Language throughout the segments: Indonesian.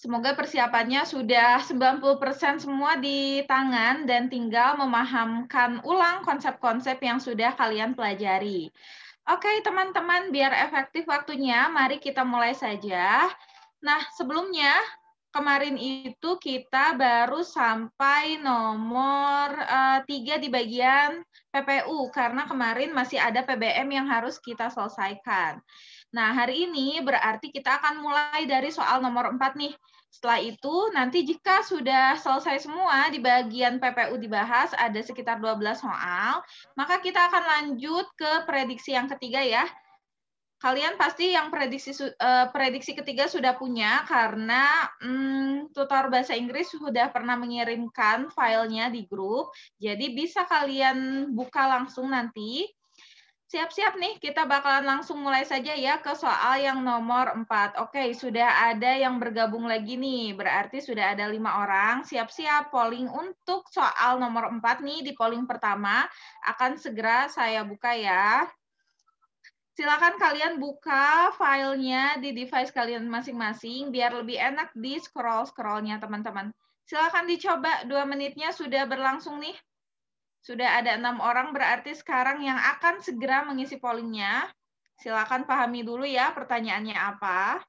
Semoga persiapannya sudah 90% semua di tangan dan tinggal memahamkan ulang konsep-konsep yang sudah kalian pelajari. Oke, teman-teman, biar efektif waktunya, mari kita mulai saja. Nah, sebelumnya, kemarin itu kita baru sampai nomor 3 di bagian PPU, karena kemarin masih ada PBM yang harus kita selesaikan. Nah, hari ini berarti kita akan mulai dari soal nomor 4 nih. Setelah itu, nanti jika sudah selesai semua di bagian PPU dibahas, ada sekitar 12 soal, maka kita akan lanjut ke prediksi yang ketiga ya. Kalian pasti yang prediksi ketiga sudah punya karena tutor bahasa Inggris sudah pernah mengirimkan filenya di grup, jadi bisa kalian buka langsung nanti. Siap-siap nih, kita bakalan langsung mulai saja ya ke soal yang nomor 4. Oke, sudah ada yang bergabung lagi nih, berarti sudah ada 5 orang. Siap-siap polling untuk soal nomor 4 nih, di polling pertama akan segera saya buka ya. Silakan kalian buka filenya di device kalian masing-masing, biar lebih enak di scroll-scrollnya teman-teman. Silakan dicoba, 2 menitnya sudah berlangsung nih. Sudah ada 6 orang, berarti sekarang yang akan segera mengisi pollingnya. Silakan pahami dulu ya pertanyaannya apa.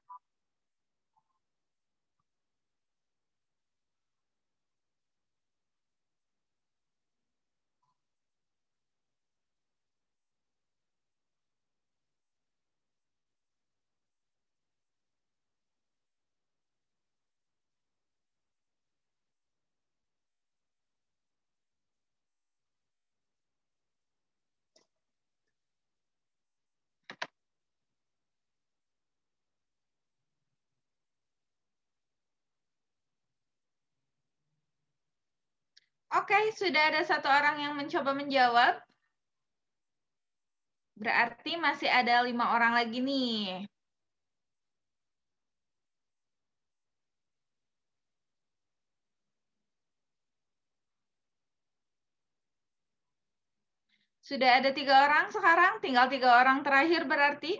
Oke, sudah ada 1 orang yang mencoba menjawab. Berarti masih ada 5 orang lagi nih. Sudah ada 3 orang sekarang, tinggal 3 orang terakhir berarti.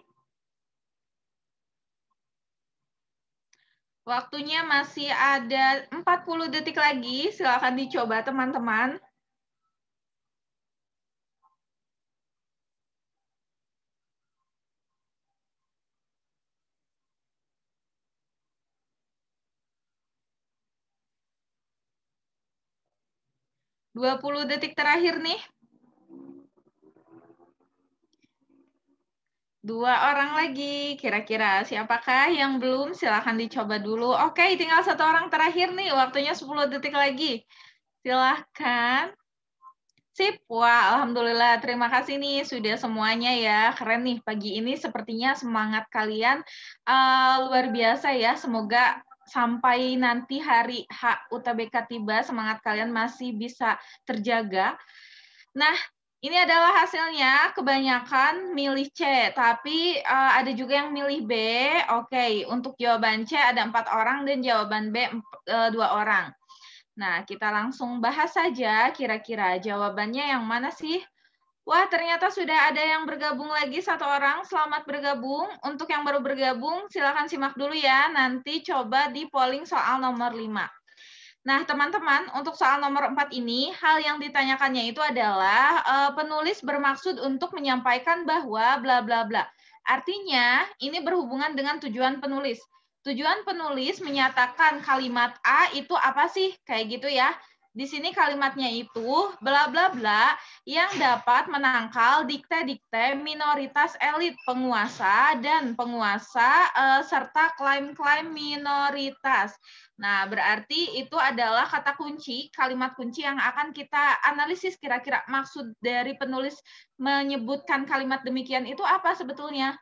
Waktunya masih ada 40 detik lagi, silakan dicoba teman-teman. Dua 20 detik terakhir nih. 2 orang lagi, kira-kira siapakah yang belum? Silakan dicoba dulu. Oke, tinggal 1 orang terakhir nih, waktunya 10 detik lagi. Silahkan. Sip, wah alhamdulillah, terima kasih nih sudah semuanya ya, keren nih pagi ini sepertinya semangat kalian luar biasa ya, semoga sampai nanti hari H UTBK tiba, semangat kalian masih bisa terjaga. Nah, ini adalah hasilnya, kebanyakan milih C, tapi ada juga yang milih B. Oke, untuk jawaban C ada 4 orang dan jawaban B 2 orang. Nah, kita langsung bahas saja kira-kira jawabannya yang mana sih? Wah, ternyata sudah ada yang bergabung lagi 1 orang. Selamat bergabung. Untuk yang baru bergabung, silakan simak dulu ya. Nanti coba di polling soal nomor 5. Nah, teman-teman, untuk soal nomor 4 ini, hal yang ditanyakannya itu adalah penulis bermaksud untuk menyampaikan bahwa bla bla bla. Artinya, ini berhubungan dengan tujuan penulis. Tujuan penulis menyatakan kalimat A itu apa sih? Kayak gitu ya. Di sini kalimatnya itu bla bla bla yang dapat menangkal dikte-dikte minoritas elit penguasa dan penguasa serta klaim-klaim minoritas. Nah, berarti itu adalah kata kunci, kalimat kunci yang akan kita analisis kira-kira maksud dari penulis menyebutkan kalimat demikian itu apa sebetulnya.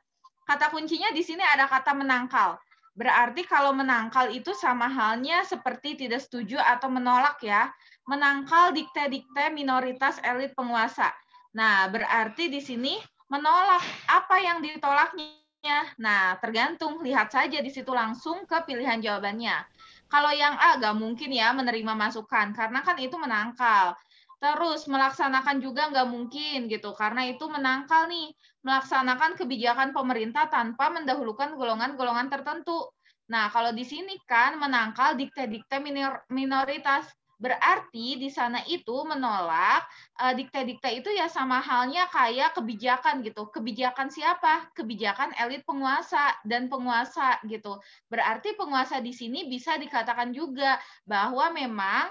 Kata kuncinya di sini ada kata menangkal. Berarti kalau menangkal itu sama halnya seperti tidak setuju atau menolak ya. Menangkal dikte-dikte minoritas elit penguasa. Nah, berarti di sini menolak apa yang ditolaknya. Nah, tergantung, lihat saja di situ langsung ke pilihan jawabannya. Kalau yang A nggak mungkin ya menerima masukan, karena kan itu menangkal. Terus melaksanakan juga nggak mungkin gitu, karena itu menangkal nih, melaksanakan kebijakan pemerintah tanpa mendahulukan golongan-golongan tertentu. Nah, kalau di sini kan menangkal dikte-dikte minoritas. Berarti di sana itu menolak dikte-dikte itu ya sama halnya kayak kebijakan gitu. Kebijakan siapa? Kebijakan elit penguasa dan penguasa gitu. Berarti penguasa di sini bisa dikatakan juga bahwa memang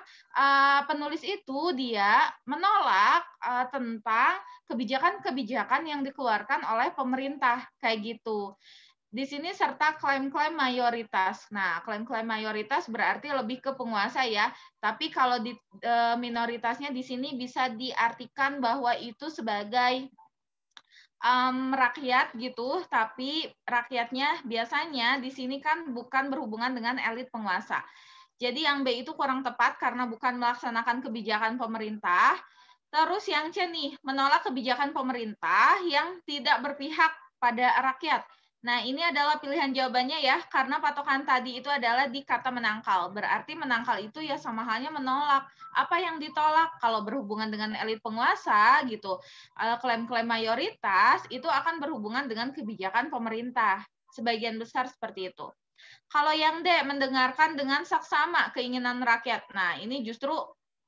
penulis itu dia menolak tentang kebijakan-kebijakan yang dikeluarkan oleh pemerintah kayak gitu. Di sini serta klaim-klaim mayoritas. Nah, klaim-klaim mayoritas berarti lebih ke penguasa ya. Tapi kalau di minoritasnya di sini bisa diartikan bahwa itu sebagai rakyat gitu, tapi rakyatnya biasanya di sini kan bukan berhubungan dengan elit penguasa. Jadi yang B itu kurang tepat karena bukan melaksanakan kebijakan pemerintah. Terus yang C nih, menolak kebijakan pemerintah yang tidak berpihak pada rakyat. Nah, ini adalah pilihan jawabannya ya, karena patokan tadi itu adalah di kata menangkal. Berarti menangkal itu ya sama halnya menolak. Apa yang ditolak? Kalau berhubungan dengan elit penguasa gitu, klaim-klaim mayoritas itu akan berhubungan dengan kebijakan pemerintah. Sebagian besar seperti itu. Kalau yang D, mendengarkan dengan saksama keinginan rakyat. Nah, ini justru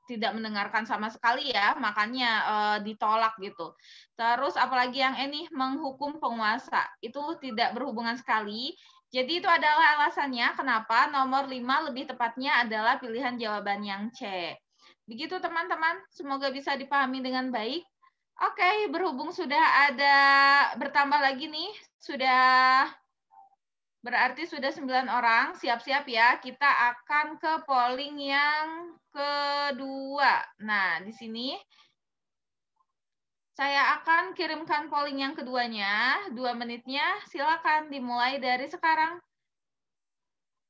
tidak mendengarkan sama sekali ya, makanya ditolak gitu. Terus apalagi yang ini menghukum penguasa, itu tidak berhubungan sekali. Jadi itu adalah alasannya kenapa nomor 5 lebih tepatnya adalah pilihan jawaban yang C. Begitu teman-teman, semoga bisa dipahami dengan baik. Oke, berhubung sudah ada bertambah lagi nih, berarti sudah 9 orang, siap-siap ya. Kita akan ke polling yang kedua. Nah, di sini saya akan kirimkan polling yang keduanya, 2 menitnya. Silakan dimulai dari sekarang.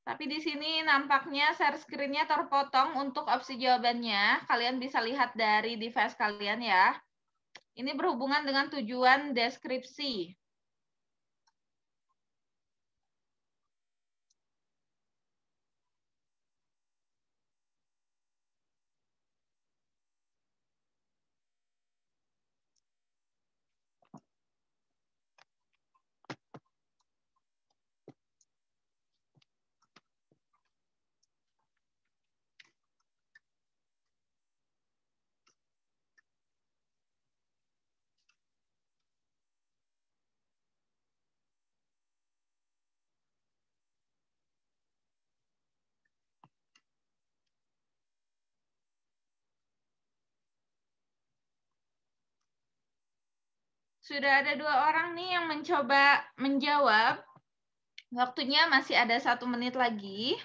Tapi di sini nampaknya share screen-nya terpotong untuk opsi jawabannya. Kalian bisa lihat dari device kalian ya. Ini berhubungan dengan tujuan deskripsi. Sudah ada 2 orang nih yang mencoba menjawab. Waktunya masih ada 1 menit lagi.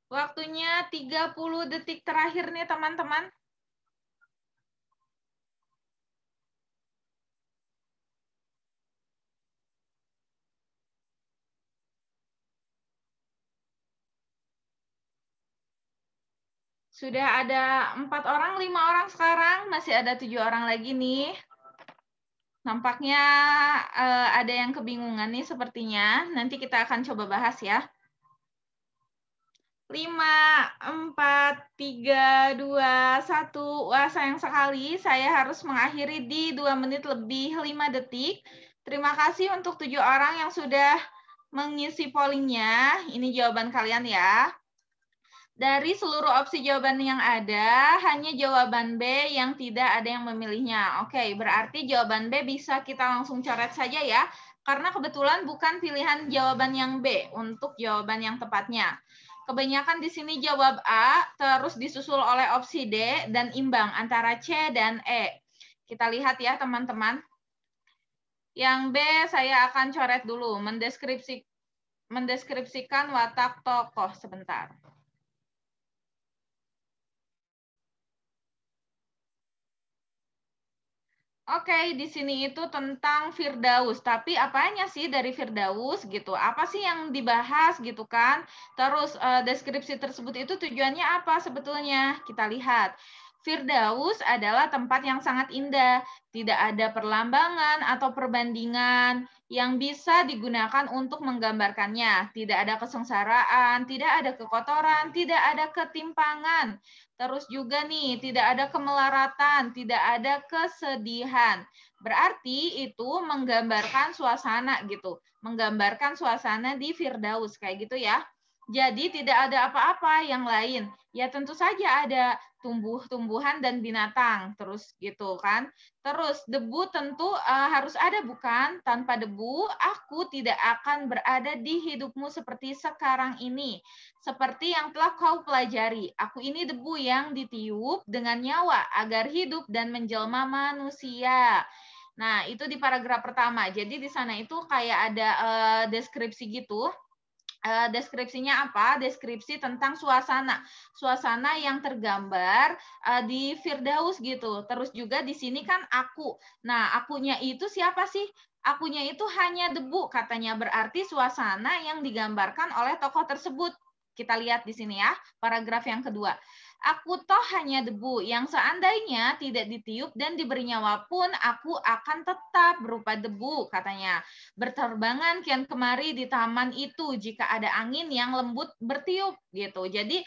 Waktunya 30 detik terakhir nih teman-teman. Sudah ada 4 orang, 5 orang sekarang. Masih ada 7 orang lagi nih. Nampaknya ada yang kebingungan nih sepertinya. Nanti kita akan coba bahas ya. 5, 4, 3, 2, 1. Wah, sayang sekali saya harus mengakhiri di 2 menit lebih 5 detik. Terima kasih untuk 7 orang yang sudah mengisi pollingnya. Ini jawaban kalian ya. Dari seluruh opsi jawaban yang ada, hanya jawaban B yang tidak ada yang memilihnya. Oke, berarti jawaban B bisa kita langsung coret saja ya. Karena kebetulan bukan pilihan jawaban yang B untuk jawaban yang tepatnya. Kebanyakan di sini jawab A, terus disusul oleh opsi D, dan imbang antara C dan E. Kita lihat ya teman-teman. Yang B saya akan coret dulu, mendeskripsikan watak tokoh sebentar. Oke, di sini itu tentang Firdaus. Tapi apanya sih dari Firdaus gitu? Apa sih yang dibahas gitu kan? Terus deskripsi tersebut itu tujuannya apa sebetulnya? Kita lihat. Firdaus adalah tempat yang sangat indah, tidak ada perlambangan atau perbandingan yang bisa digunakan untuk menggambarkannya. Tidak ada kesengsaraan, tidak ada kekotoran, tidak ada ketimpangan. Terus juga nih, tidak ada kemelaratan, tidak ada kesedihan. Berarti itu menggambarkan suasana gitu, menggambarkan suasana di Firdaus kayak gitu ya. Jadi tidak ada apa-apa yang lain. Ya tentu saja ada tumbuh-tumbuhan dan binatang terus gitu kan. Terus debu tentu harus ada bukan? Tanpa debu aku tidak akan berada di hidupmu seperti sekarang ini. Seperti yang telah kau pelajari. Aku ini debu yang ditiup dengan nyawa agar hidup dan menjelma manusia. Nah, itu di paragraf pertama. Jadi di sana itu kayak ada deskripsi gitu. Deskripsinya apa? Deskripsi tentang suasana. Suasana yang tergambar di Firdaus gitu. Terus juga di sini kan aku. Nah, akunya itu siapa sih? Akunya itu hanya debu katanya. Berarti suasana yang digambarkan oleh tokoh tersebut. Kita lihat di sini ya, paragraf yang kedua. Aku toh hanya debu yang seandainya tidak ditiup dan diberi nyawa pun aku akan tetap berupa debu katanya. Berterbangan kian kemari di taman itu jika ada angin yang lembut bertiup gitu. Jadi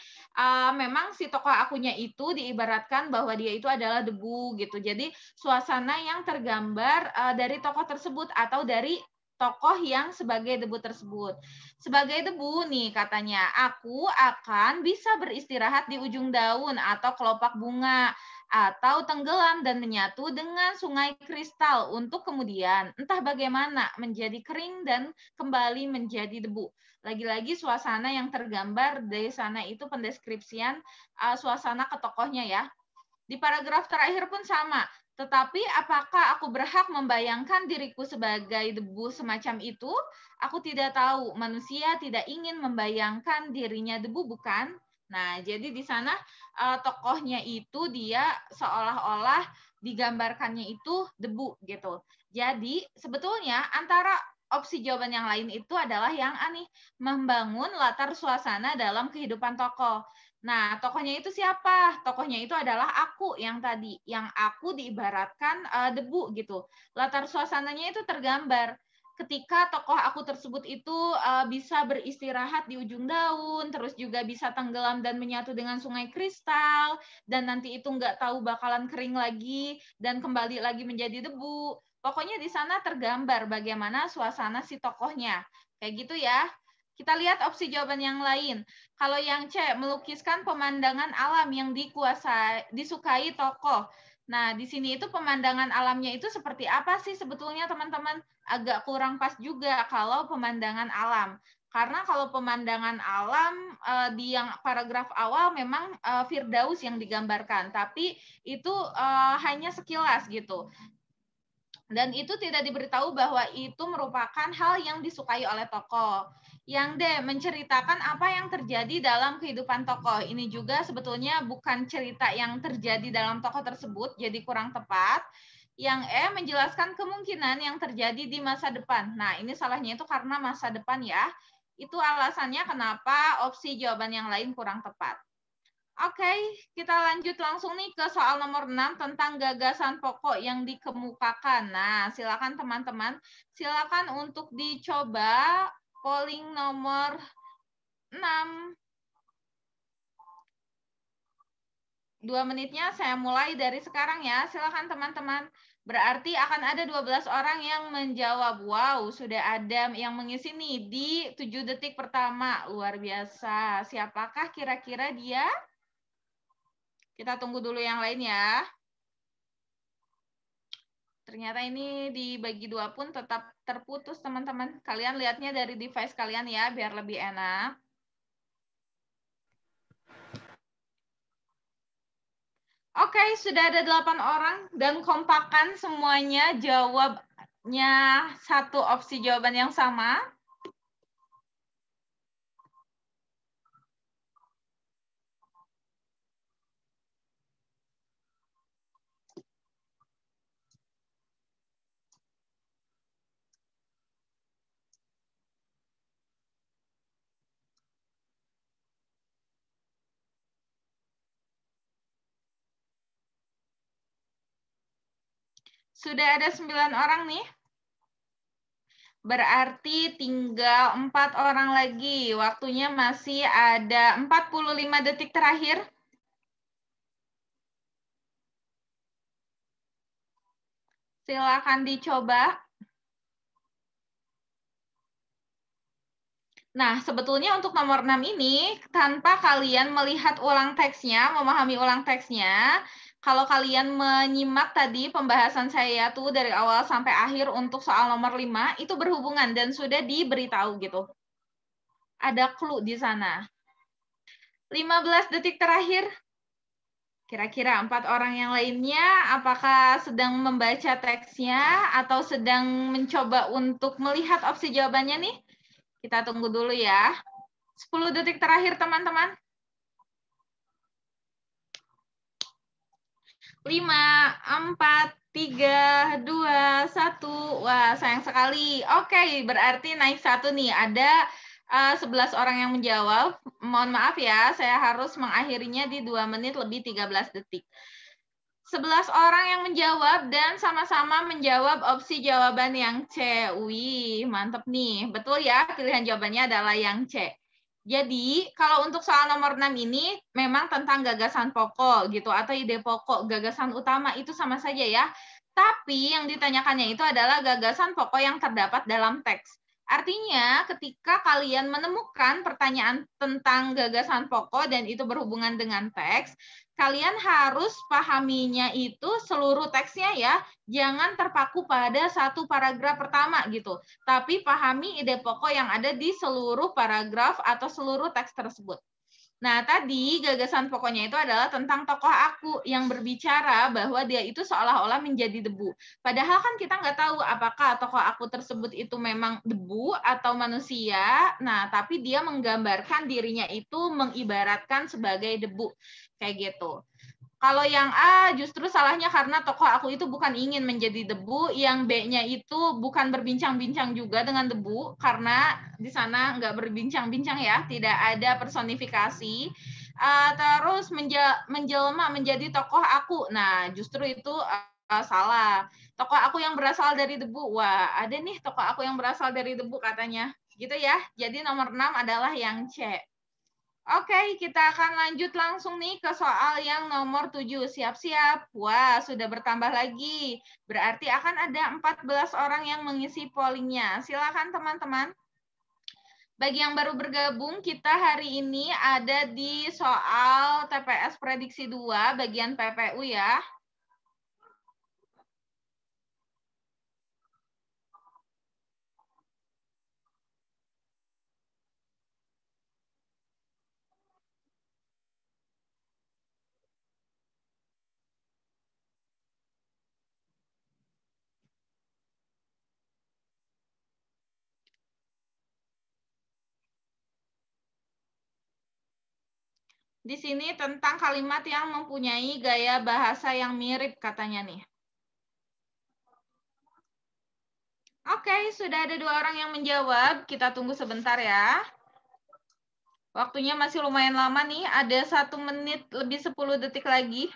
memang si tokoh akunya itu diibaratkan bahwa dia itu adalah debu gitu. Jadi suasana yang tergambar dari tokoh tersebut atau dari tokoh yang sebagai debu tersebut. Sebagai debu nih katanya, aku akan bisa beristirahat di ujung daun atau kelopak bunga atau tenggelam dan menyatu dengan sungai kristal untuk kemudian entah bagaimana menjadi kering dan kembali menjadi debu. Lagi-lagi suasana yang tergambar dari sana itu pendeskripsian suasana ke tokohnya ya. Di paragraf terakhir pun sama. Tetapi apakah aku berhak membayangkan diriku sebagai debu semacam itu? Aku tidak tahu. Manusia tidak ingin membayangkan dirinya debu, bukan? Nah, jadi di sana tokohnya itu dia seolah-olah digambarkannya itu debu gitu. Jadi sebetulnya antara opsi jawaban yang lain itu adalah yang aneh, membangun latar suasana dalam kehidupan tokoh. Nah, tokohnya itu siapa? Tokohnya itu adalah aku yang tadi, yang aku diibaratkan debu gitu. Latar suasananya itu tergambar ketika tokoh aku tersebut itu bisa beristirahat di ujung daun, terus juga bisa tenggelam dan menyatu dengan sungai kristal, dan nanti itu nggak tahu bakalan kering lagi dan kembali lagi menjadi debu. Pokoknya di sana tergambar bagaimana suasana si tokohnya. Kayak gitu ya. Kita lihat opsi jawaban yang lain. Kalau yang C, melukiskan pemandangan alam yang disukai tokoh. Nah, di sini itu pemandangan alamnya itu seperti apa sih sebetulnya teman-teman? Agak kurang pas juga kalau pemandangan alam. Karena kalau pemandangan alam di yang paragraf awal memang Firdaus yang digambarkan, tapi itu hanya sekilas gitu. Dan itu tidak diberitahu bahwa itu merupakan hal yang disukai oleh tokoh. Yang D, menceritakan apa yang terjadi dalam kehidupan tokoh. Ini juga sebetulnya bukan cerita yang terjadi dalam tokoh tersebut, jadi kurang tepat. Yang E, menjelaskan kemungkinan yang terjadi di masa depan. Nah, ini salahnya itu karena masa depan ya. Itu alasannya kenapa opsi jawaban yang lain kurang tepat. Oke, kita lanjut langsung nih ke soal nomor 6 tentang gagasan pokok yang dikemukakan. Nah, silakan teman-teman, silakan untuk dicoba polling nomor 6. 2 menitnya saya mulai dari sekarang ya. Silakan teman-teman. Berarti akan ada 12 orang yang menjawab. Wow, sudah ada yang mengisi nih di 7 detik pertama. Luar biasa. Siapakah kira-kira dia? Kita tunggu dulu yang lain ya. Ternyata ini dibagi 2 pun tetap terputus, teman-teman. Kalian lihatnya dari device kalian ya, biar lebih enak. Oke, sudah ada 8 orang dan kompakan semuanya jawabnya satu opsi jawaban yang sama. Sudah ada 9 orang nih. Berarti tinggal 4 orang lagi. Waktunya masih ada 45 detik terakhir. Silakan dicoba. Nah, sebetulnya untuk nomor 6 ini, tanpa kalian melihat ulang teksnya, memahami ulang teksnya, kalau kalian menyimak tadi pembahasan saya tuh dari awal sampai akhir untuk soal nomor 5, itu berhubungan dan sudah diberitahu gitu. Ada clue di sana. 15 detik terakhir. Kira-kira 4 orang yang lainnya apakah sedang membaca teksnya atau sedang mencoba untuk melihat opsi jawabannya nih? Kita tunggu dulu ya. 10 detik terakhir, teman-teman. 5, 4, 3, 2, 1. Wah, sayang sekali. Oke, berarti naik 1 nih. Ada 11 orang yang menjawab. Mohon maaf ya, saya harus mengakhirinya di 2 menit lebih 13 detik. 11 orang yang menjawab dan sama-sama menjawab opsi jawaban yang C. Wih, mantep nih. Betul ya, pilihan jawabannya adalah yang C. Jadi, kalau untuk soal nomor 6 ini memang tentang gagasan pokok gitu atau ide pokok, gagasan utama itu sama saja ya. Tapi yang ditanyakannya itu adalah gagasan pokok yang terdapat dalam teks. Artinya, ketika kalian menemukan pertanyaan tentang gagasan pokok dan itu berhubungan dengan teks, kalian harus pahaminya itu seluruh teksnya ya, jangan terpaku pada satu paragraf pertama gitu, tapi pahami ide pokok yang ada di seluruh paragraf atau seluruh teks tersebut. Nah, tadi gagasan pokoknya itu adalah tentang tokoh aku yang berbicara bahwa dia itu seolah-olah menjadi debu. Padahal kan kita nggak tahu apakah tokoh aku tersebut itu memang debu atau manusia. Nah, tapi dia menggambarkan dirinya itu mengibaratkan sebagai debu. Kayak gitu. Kalau yang A justru salahnya karena tokoh aku itu bukan ingin menjadi debu, yang B-nya itu bukan berbincang-bincang juga dengan debu, karena di sana nggak berbincang-bincang ya, tidak ada personifikasi. Terus menjelma menjadi tokoh aku. Nah, justru itu salah. Tokoh aku yang berasal dari debu. Wah, ada nih tokoh aku yang berasal dari debu katanya. Gitu ya. Jadi nomor 6 adalah yang C. Oke, kita akan lanjut langsung nih ke soal yang nomor 7. Siap-siap. Wah, sudah bertambah lagi. Berarti akan ada 14 orang yang mengisi pollingnya. Silakan teman-teman. Bagi yang baru bergabung, kita hari ini ada di soal TPS Prediksi 2, bagian PPU ya. Di sini tentang kalimat yang mempunyai gaya bahasa yang mirip katanya nih. Oke, sudah ada 2 orang yang menjawab. Kita tunggu sebentar ya. Waktunya masih lumayan lama nih, ada 1 menit lebih 10 detik lagi.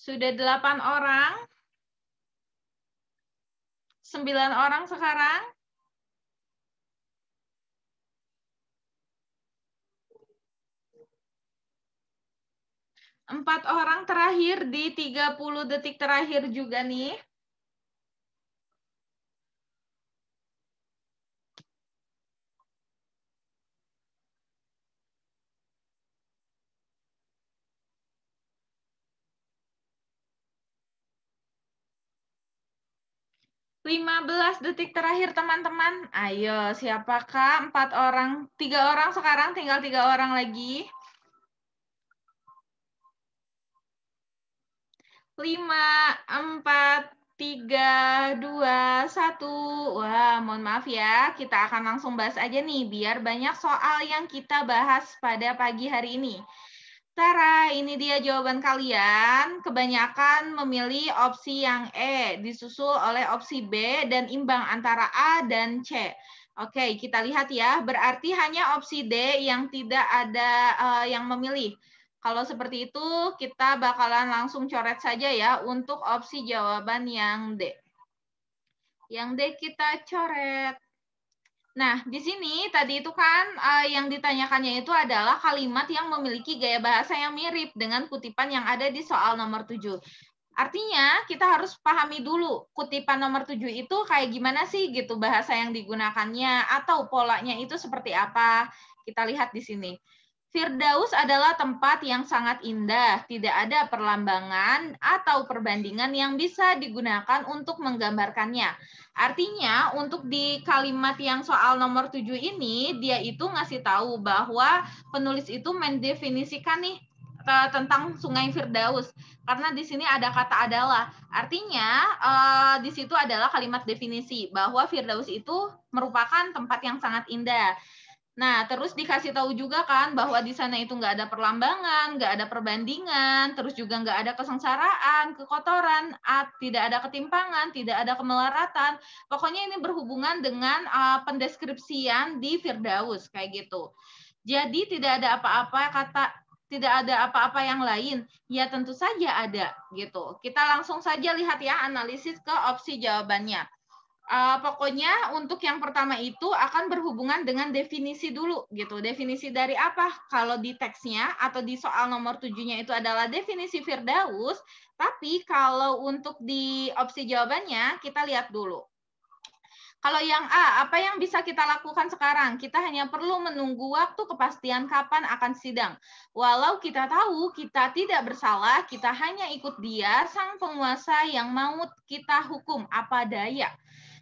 Sudah 8 orang. 9 orang sekarang. 4 orang terakhir di 30 detik terakhir juga nih. Belas detik terakhir teman-teman. Ayo, siapakah 4 orang? 3 orang sekarang, tinggal 3 orang lagi. 5, 4, 3, 2, 1. Wah, mohon maaf ya. Kita akan langsung bahas aja nih, biar banyak soal yang kita bahas pada pagi hari ini. Tara, ini dia jawaban kalian. Kebanyakan memilih opsi yang E, disusul oleh opsi B, dan imbang antara A dan C. Oke, kita lihat ya. Berarti hanya opsi D yang tidak ada yang memilih. Kalau seperti itu, kita bakalan langsung coret saja ya untuk opsi jawaban yang D. Yang D kita coret. Nah, di sini tadi itu kan yang ditanyakannya itu adalah kalimat yang memiliki gaya bahasa yang mirip dengan kutipan yang ada di soal nomor 7. Artinya, kita harus pahami dulu kutipan nomor 7 itu kayak gimana sih gitu bahasa yang digunakannya atau polanya itu seperti apa. Kita lihat di sini. Firdaus adalah tempat yang sangat indah, tidak ada perlambangan atau perbandingan yang bisa digunakan untuk menggambarkannya. Artinya, untuk di kalimat yang soal nomor 7 ini, dia itu ngasih tahu bahwa penulis itu mendefinisikan nih tentang Sungai Firdaus. Karena di sini ada kata adalah. Artinya, di situ adalah kalimat definisi bahwa Firdaus itu merupakan tempat yang sangat indah. Nah, terus dikasih tahu juga kan bahwa di sana itu nggak ada perlambangan, nggak ada perbandingan, terus juga nggak ada kesengsaraan, kekotoran, tidak ada ketimpangan, tidak ada kemelaratan. Pokoknya ini berhubungan dengan pendeskripsian di Firdaus kayak gitu. Jadi tidak ada apa-apa yang lain. Ya tentu saja ada gitu. Kita langsung saja lihat ya analisis ke opsi jawabannya. Pokoknya untuk yang pertama itu akan berhubungan dengan definisi dulu gitu. Definisi dari apa? Kalau di teksnya atau di soal nomor 7-nya itu adalah definisi Firdaus, tapi kalau untuk di opsi jawabannya kita lihat dulu. Kalau yang A, apa yang bisa kita lakukan sekarang? Kita hanya perlu menunggu waktu kepastian kapan akan sidang. Walau kita tahu kita tidak bersalah, kita hanya ikut dia, sang penguasa yang mau kita hukum, apa daya.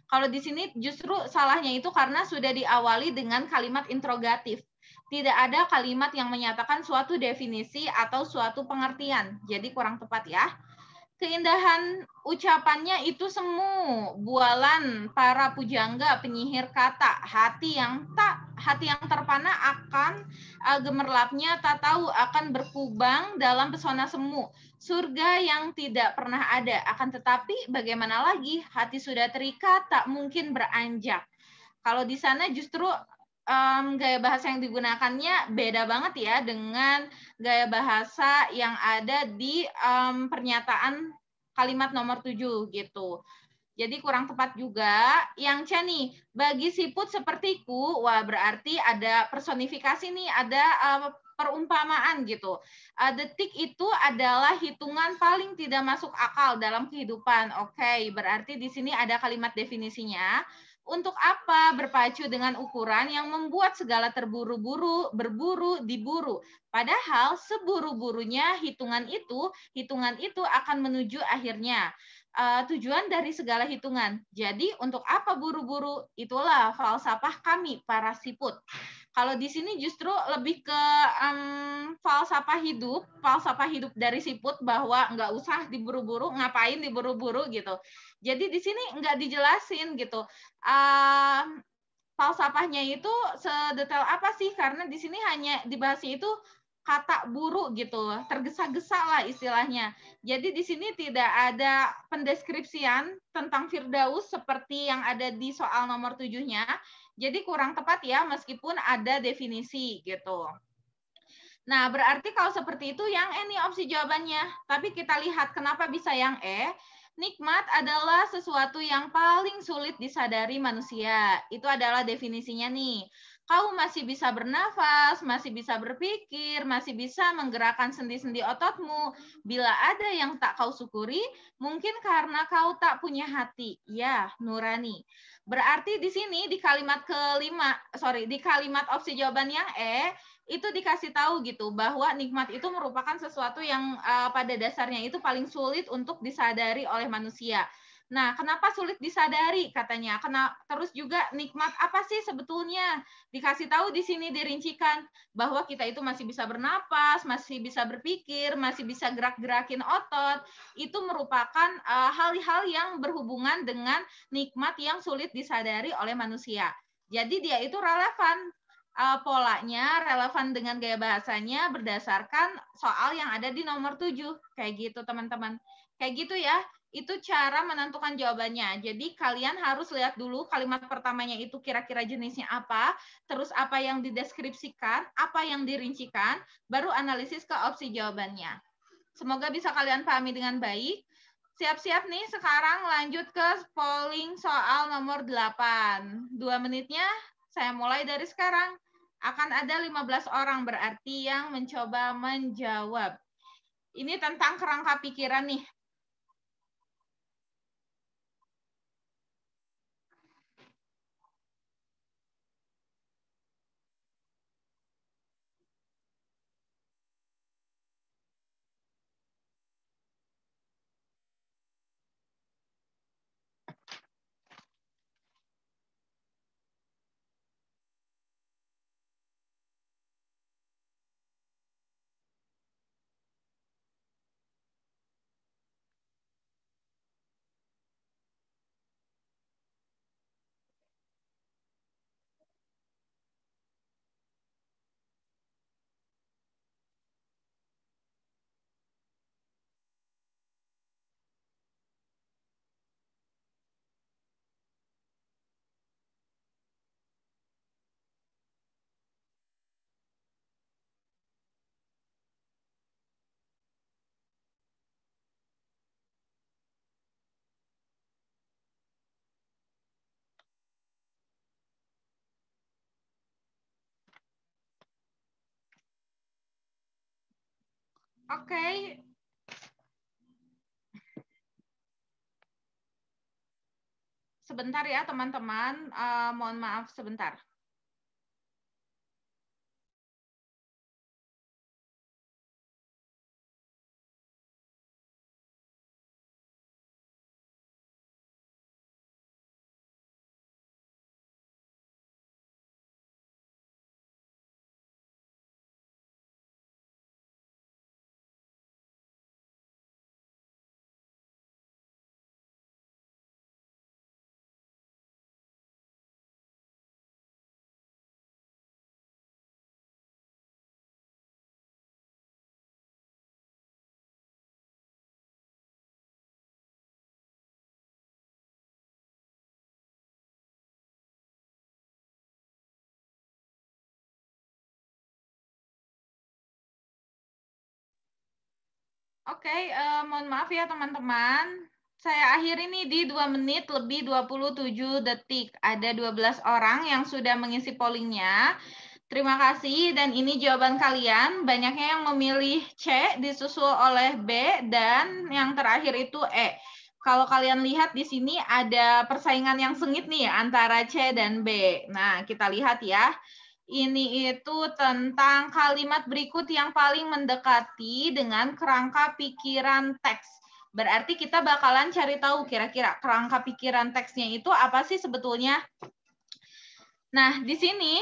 Kalau di sini justru salahnya itu karena sudah diawali dengan kalimat interrogatif. Tidak ada kalimat yang menyatakan suatu definisi atau suatu pengertian. Jadi kurang tepat ya. Keindahan ucapannya itu semu, bualan para pujangga, penyihir kata, hati yang terpana akan gemerlapnya, tak tahu akan berkubang dalam pesona semu. Surga yang tidak pernah ada, akan tetapi bagaimana lagi, hati sudah terikat, tak mungkin beranjak. Kalau di sana justru gaya bahasa yang digunakannya beda banget ya dengan gaya bahasa yang ada di pernyataan kalimat nomor 7 gitu. Jadi kurang tepat juga. Yang C nih, bagi siput sepertiku, wah berarti ada personifikasi nih, ada perumpamaan gitu. Detik itu adalah hitungan paling tidak masuk akal dalam kehidupan. Oke, berarti di sini ada kalimat definisinya. Untuk apa berpacu dengan ukuran yang membuat segala terburu-buru, berburu, diburu. Padahal seburu-burunya hitungan itu akan menuju akhirnya. Tujuan dari segala hitungan. Jadi untuk apa buru-buru? Itulah falsafah kami para siput. Kalau di sini justru lebih ke falsafah hidup dari siput bahwa nggak usah diburu-buru, ngapain diburu-buru gitu. Jadi di sini nggak dijelasin gitu. Falsafahnya itu sedetail apa sih? Karena di sini hanya dibahasnya itu kata buru gitu, tergesa-gesa lah istilahnya. Jadi di sini tidak ada pendeskripsian tentang Firdaus seperti yang ada di soal nomor 7-nya. Jadi kurang tepat ya meskipun ada definisi gitu. Nah, berarti kalau seperti itu yang E nih opsi jawabannya. Tapi kita lihat kenapa bisa yang E. Nikmat adalah sesuatu yang paling sulit disadari manusia. Itu adalah definisinya nih. Kau masih bisa bernafas, masih bisa berpikir, masih bisa menggerakkan sendi-sendi ototmu. Bila ada yang tak kau syukuri, mungkin karena kau tak punya hati. Ya, nurani. Berarti di sini di kalimat di kalimat opsi jawaban yang E, itu dikasih tahu gitu bahwa nikmat itu merupakan sesuatu yang pada dasarnya itu paling sulit untuk disadari oleh manusia. Nah, kenapa sulit disadari katanya? Terus juga nikmat apa sih sebetulnya? Dikasih tahu di sini dirincikan bahwa kita itu masih bisa bernapas, masih bisa berpikir, masih bisa gerak-gerakin otot. Itu merupakan hal-hal yang berhubungan dengan nikmat yang sulit disadari oleh manusia. Jadi dia itu relevan polanya relevan dengan gaya bahasanya berdasarkan soal yang ada di nomor 7. Kayak gitu, teman-teman. Kayak gitu ya. Itu cara menentukan jawabannya. Jadi kalian harus lihat dulu kalimat pertamanya itu kira-kira jenisnya apa, terus apa yang dideskripsikan, apa yang dirincikan, baru analisis ke opsi jawabannya. Semoga bisa kalian pahami dengan baik. Siap-siap nih, sekarang lanjut ke polling soal nomor 8. 2 menitnya saya mulai dari sekarang. Akan ada 15 orang berarti yang mencoba menjawab. Ini tentang kerangka pikiran nih. Oke. Sebentar ya, teman-teman. Mohon maaf sebentar. Oke, mohon maaf ya teman-teman. Saya akhiri nih di 2 menit lebih 27 detik. Ada 12 orang yang sudah mengisi pollingnya. Terima kasih, dan ini jawaban kalian. Banyaknya yang memilih C, disusul oleh B, dan yang terakhir itu E. Kalau kalian lihat di sini ada persaingan yang sengit nih antara C dan B. Nah, kita lihat ya. Ini itu tentang kalimat berikut yang paling mendekati dengan kerangka pikiran teks. Berarti kita bakalan cari tahu kira-kira kerangka pikiran teksnya itu apa sih sebetulnya. Nah, di sini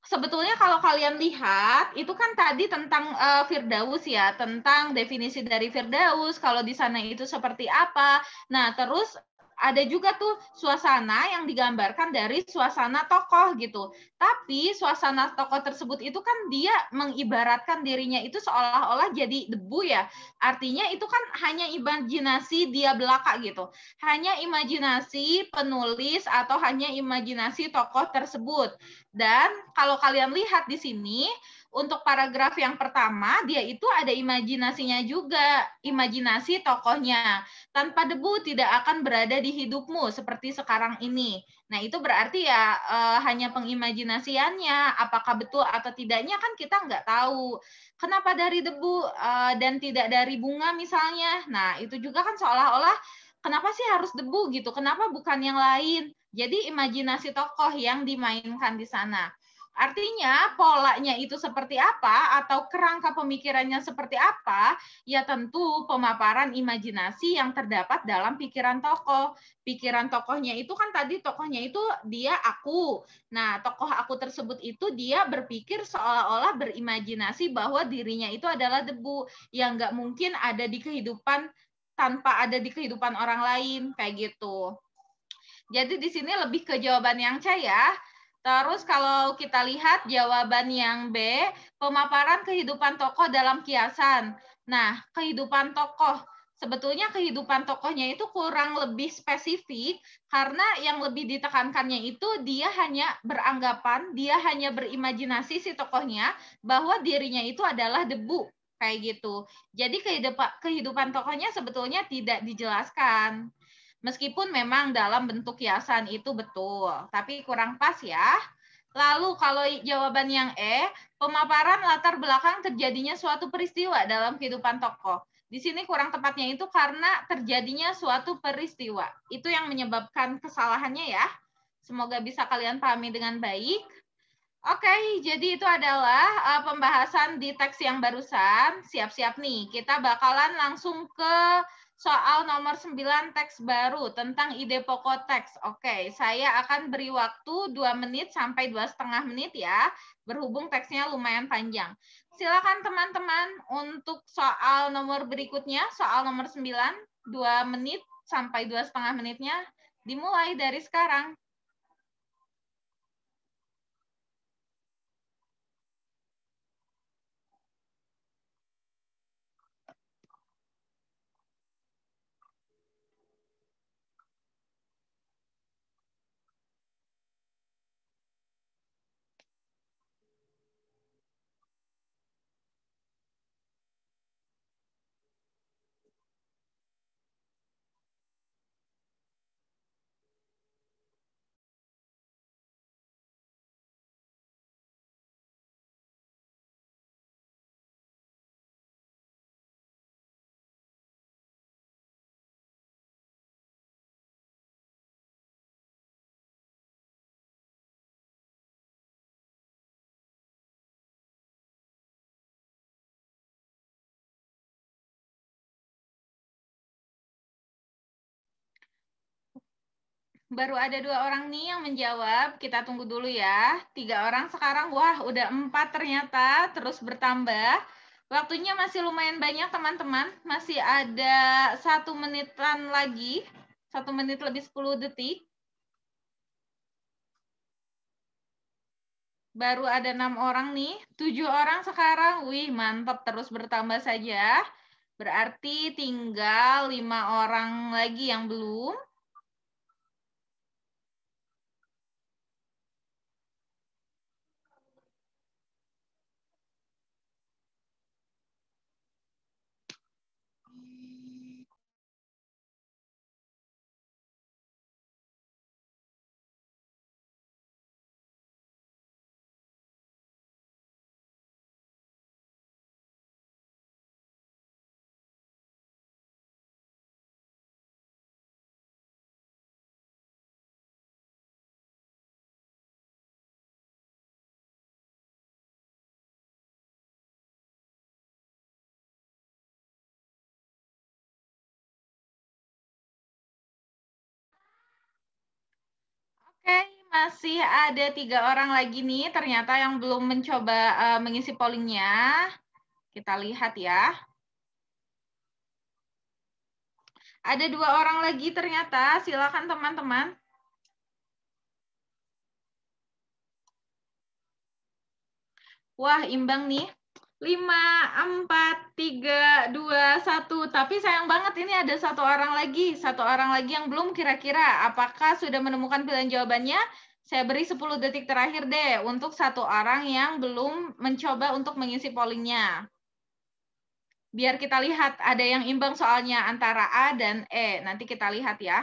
sebetulnya kalau kalian lihat, itu kan tadi tentang Firdaus ya, tentang definisi dari Firdaus, kalau di sana itu seperti apa. Nah, terus ada juga tuh suasana yang digambarkan dari suasana tokoh gitu. Tapi suasana tokoh tersebut itu kan dia mengibaratkan dirinya itu seolah-olah jadi debu ya. Artinya itu kan hanya imajinasi dia belaka gitu. Hanya imajinasi penulis atau hanya imajinasi tokoh tersebut. Dan kalau kalian lihat di sini, untuk paragraf yang pertama, dia itu ada imajinasinya juga, imajinasi tokohnya. Tanpa debu tidak akan berada di hidupmu seperti sekarang ini. Nah, itu berarti ya hanya pengimajinasiannya, apakah betul atau tidaknya kan kita nggak tahu. Kenapa dari debu dan tidak dari bunga misalnya? Nah, itu juga kan seolah-olah kenapa sih harus debu gitu? Kenapa bukan yang lain? Jadi imajinasi tokoh yang dimainkan di sana. Artinya polanya itu seperti apa atau kerangka pemikirannya seperti apa, ya tentu pemaparan imajinasi yang terdapat dalam pikiran tokoh. Pikiran tokohnya itu kan tadi tokohnya itu dia aku. Nah, tokoh aku tersebut itu dia berpikir seolah-olah berimajinasi bahwa dirinya itu adalah debu yang nggak mungkin ada di kehidupan tanpa ada di kehidupan orang lain, kayak gitu. Jadi di sini lebih ke jawaban yang C ya. Terus kalau kita lihat jawaban yang B, pemaparan kehidupan tokoh dalam kiasan. Nah, kehidupan tokoh. Sebetulnya kehidupan tokohnya itu kurang lebih spesifik karena yang lebih ditekankannya itu dia hanya beranggapan, dia hanya berimajinasi si tokohnya bahwa dirinya itu adalah debu, kayak gitu. Jadi kehidupan tokohnya sebetulnya tidak dijelaskan. Meskipun memang dalam bentuk kiasan itu betul, tapi kurang pas ya. Lalu kalau jawaban yang E, pemaparan latar belakang terjadinya suatu peristiwa dalam kehidupan tokoh. Di sini kurang tepatnya itu karena terjadinya suatu peristiwa. Itu yang menyebabkan kesalahannya ya. Semoga bisa kalian pahami dengan baik. Oke, jadi itu adalah pembahasan di teks yang barusan. Siap-siap nih, kita bakalan langsung ke soal nomor 9 teks baru tentang ide pokok teks. Oke, saya akan beri waktu 2 menit sampai 2,5 menit ya, berhubung teksnya lumayan panjang. Silakan teman-teman untuk soal nomor berikutnya, soal nomor 9, 2 menit sampai 2,5 menitnya, dimulai dari sekarang. Baru ada 2 orang nih yang menjawab. Kita tunggu dulu ya. 3 orang sekarang, wah udah 4 ternyata, terus bertambah. Waktunya masih lumayan banyak teman-teman. Masih ada 1 menitan lagi. 1 menit lebih 10 detik. Baru ada 6 orang nih. 7 orang sekarang. Wih, mantap, terus bertambah saja. Berarti tinggal 5 orang lagi yang belum. Oke, masih ada 3 orang lagi nih ternyata yang belum mencoba mengisi pollingnya. Kita lihat ya. Ada 2 orang lagi ternyata. Silakan teman-teman. Wah, imbang nih. 5, 4, 3, 2, 1. Tapi sayang banget ini ada 1 orang lagi. 1 orang lagi yang belum kira-kira. Apakah sudah menemukan pilihan jawabannya? Saya beri 10 detik terakhir deh untuk 1 orang yang belum mencoba untuk mengisi pollingnya. Biar kita lihat ada yang imbang soalnya antara A dan E. Nanti kita lihat ya.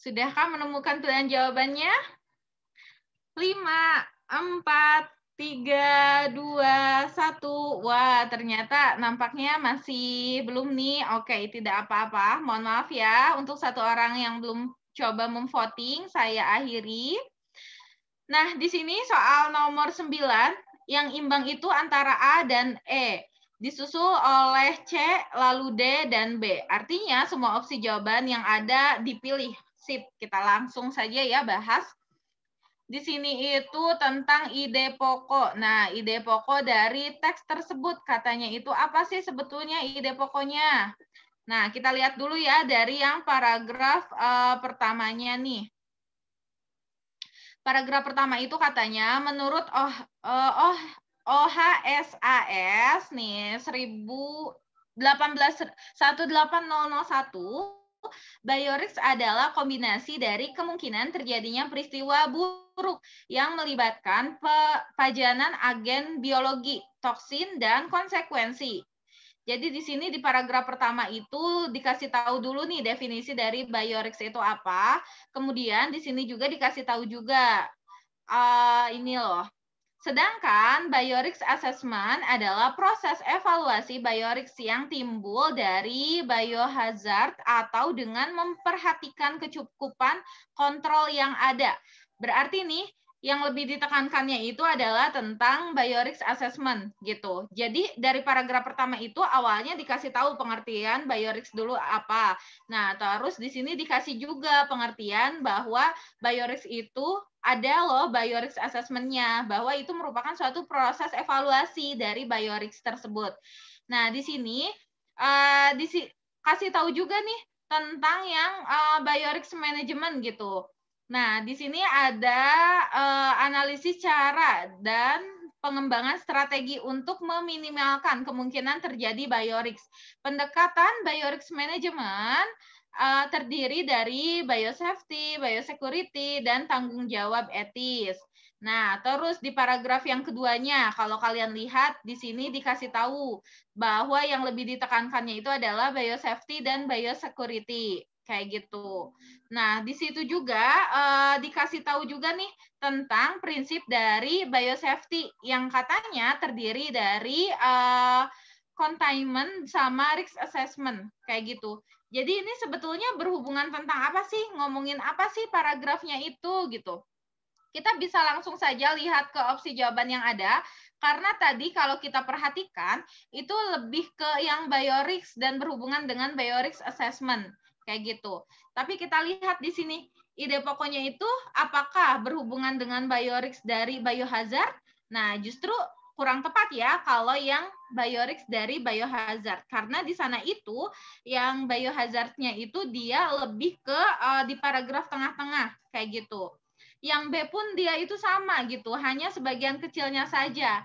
Sudahkah menemukan pilihan jawabannya? 5, 4, 3, 2, 1. Wah, ternyata nampaknya masih belum nih. Oke, tidak apa-apa. Mohon maaf ya untuk 1 orang yang belum coba memvoting, saya akhiri. Nah, di sini soal nomor 9, yang imbang itu antara A dan E. Disusul oleh C, lalu D, dan B. Artinya semua opsi jawaban yang ada dipilih. Sip, kita langsung saja ya bahas. Di sini itu tentang ide pokok. Nah, ide pokok dari teks tersebut katanya itu apa sih sebetulnya ide pokoknya? Nah, kita lihat dulu ya dari yang paragraf pertamanya nih. Paragraf pertama itu katanya menurut OHSAS nih 18001 Biorix adalah kombinasi dari kemungkinan terjadinya peristiwa buruk yang melibatkan pajanan agen biologi, toksin, dan konsekuensi. Jadi di sini di paragraf pertama itu dikasih tahu dulu nih definisi dari Biorix itu apa. Kemudian di sini juga dikasih tahu juga ini loh. Sedangkan Biorix Assessment adalah proses evaluasi Biorix yang timbul dari biohazard atau dengan memperhatikan kecukupan kontrol yang ada. Berarti nih, yang lebih ditekankannya itu adalah tentang Biorix Assessment gitu. Jadi dari paragraf pertama itu awalnya dikasih tahu pengertian Biorix dulu apa. Nah, terus di sini dikasih juga pengertian bahwa Biorix itu ada loh Biorix Assessment-nya, bahwa itu merupakan suatu proses evaluasi dari Biorix tersebut. Nah, di sini kasih tahu juga nih tentang yang Biorix Management gitu. Nah, di sini ada analisis cara dan pengembangan strategi untuk meminimalkan kemungkinan terjadi Biorix. Pendekatan Biorix Management terdiri dari biosafety, biosecurity, dan tanggung jawab etis. Nah, terus di paragraf yang keduanya, kalau kalian lihat di sini dikasih tahu bahwa yang lebih ditekankannya itu adalah biosafety dan biosecurity, kayak gitu. Nah, di situ juga dikasih tahu juga nih tentang prinsip dari biosafety yang katanya terdiri dari containment sama risk assessment, kayak gitu. Jadi ini sebetulnya berhubungan tentang apa sih? Ngomongin apa sih paragrafnya itu gitu. Kita bisa langsung saja lihat ke opsi jawaban yang ada, karena tadi kalau kita perhatikan, itu lebih ke yang Biorix dan berhubungan dengan Biorix Assessment, kayak gitu. Tapi kita lihat di sini, ide pokoknya itu apakah berhubungan dengan Biorix dari biohazard? Nah, justru kurang tepat ya kalau yang Biorix dari biohazard. Karena di sana itu, yang biohazardnya itu dia lebih ke di paragraf tengah-tengah, kayak gitu. Yang B pun dia itu sama gitu, hanya sebagian kecilnya saja.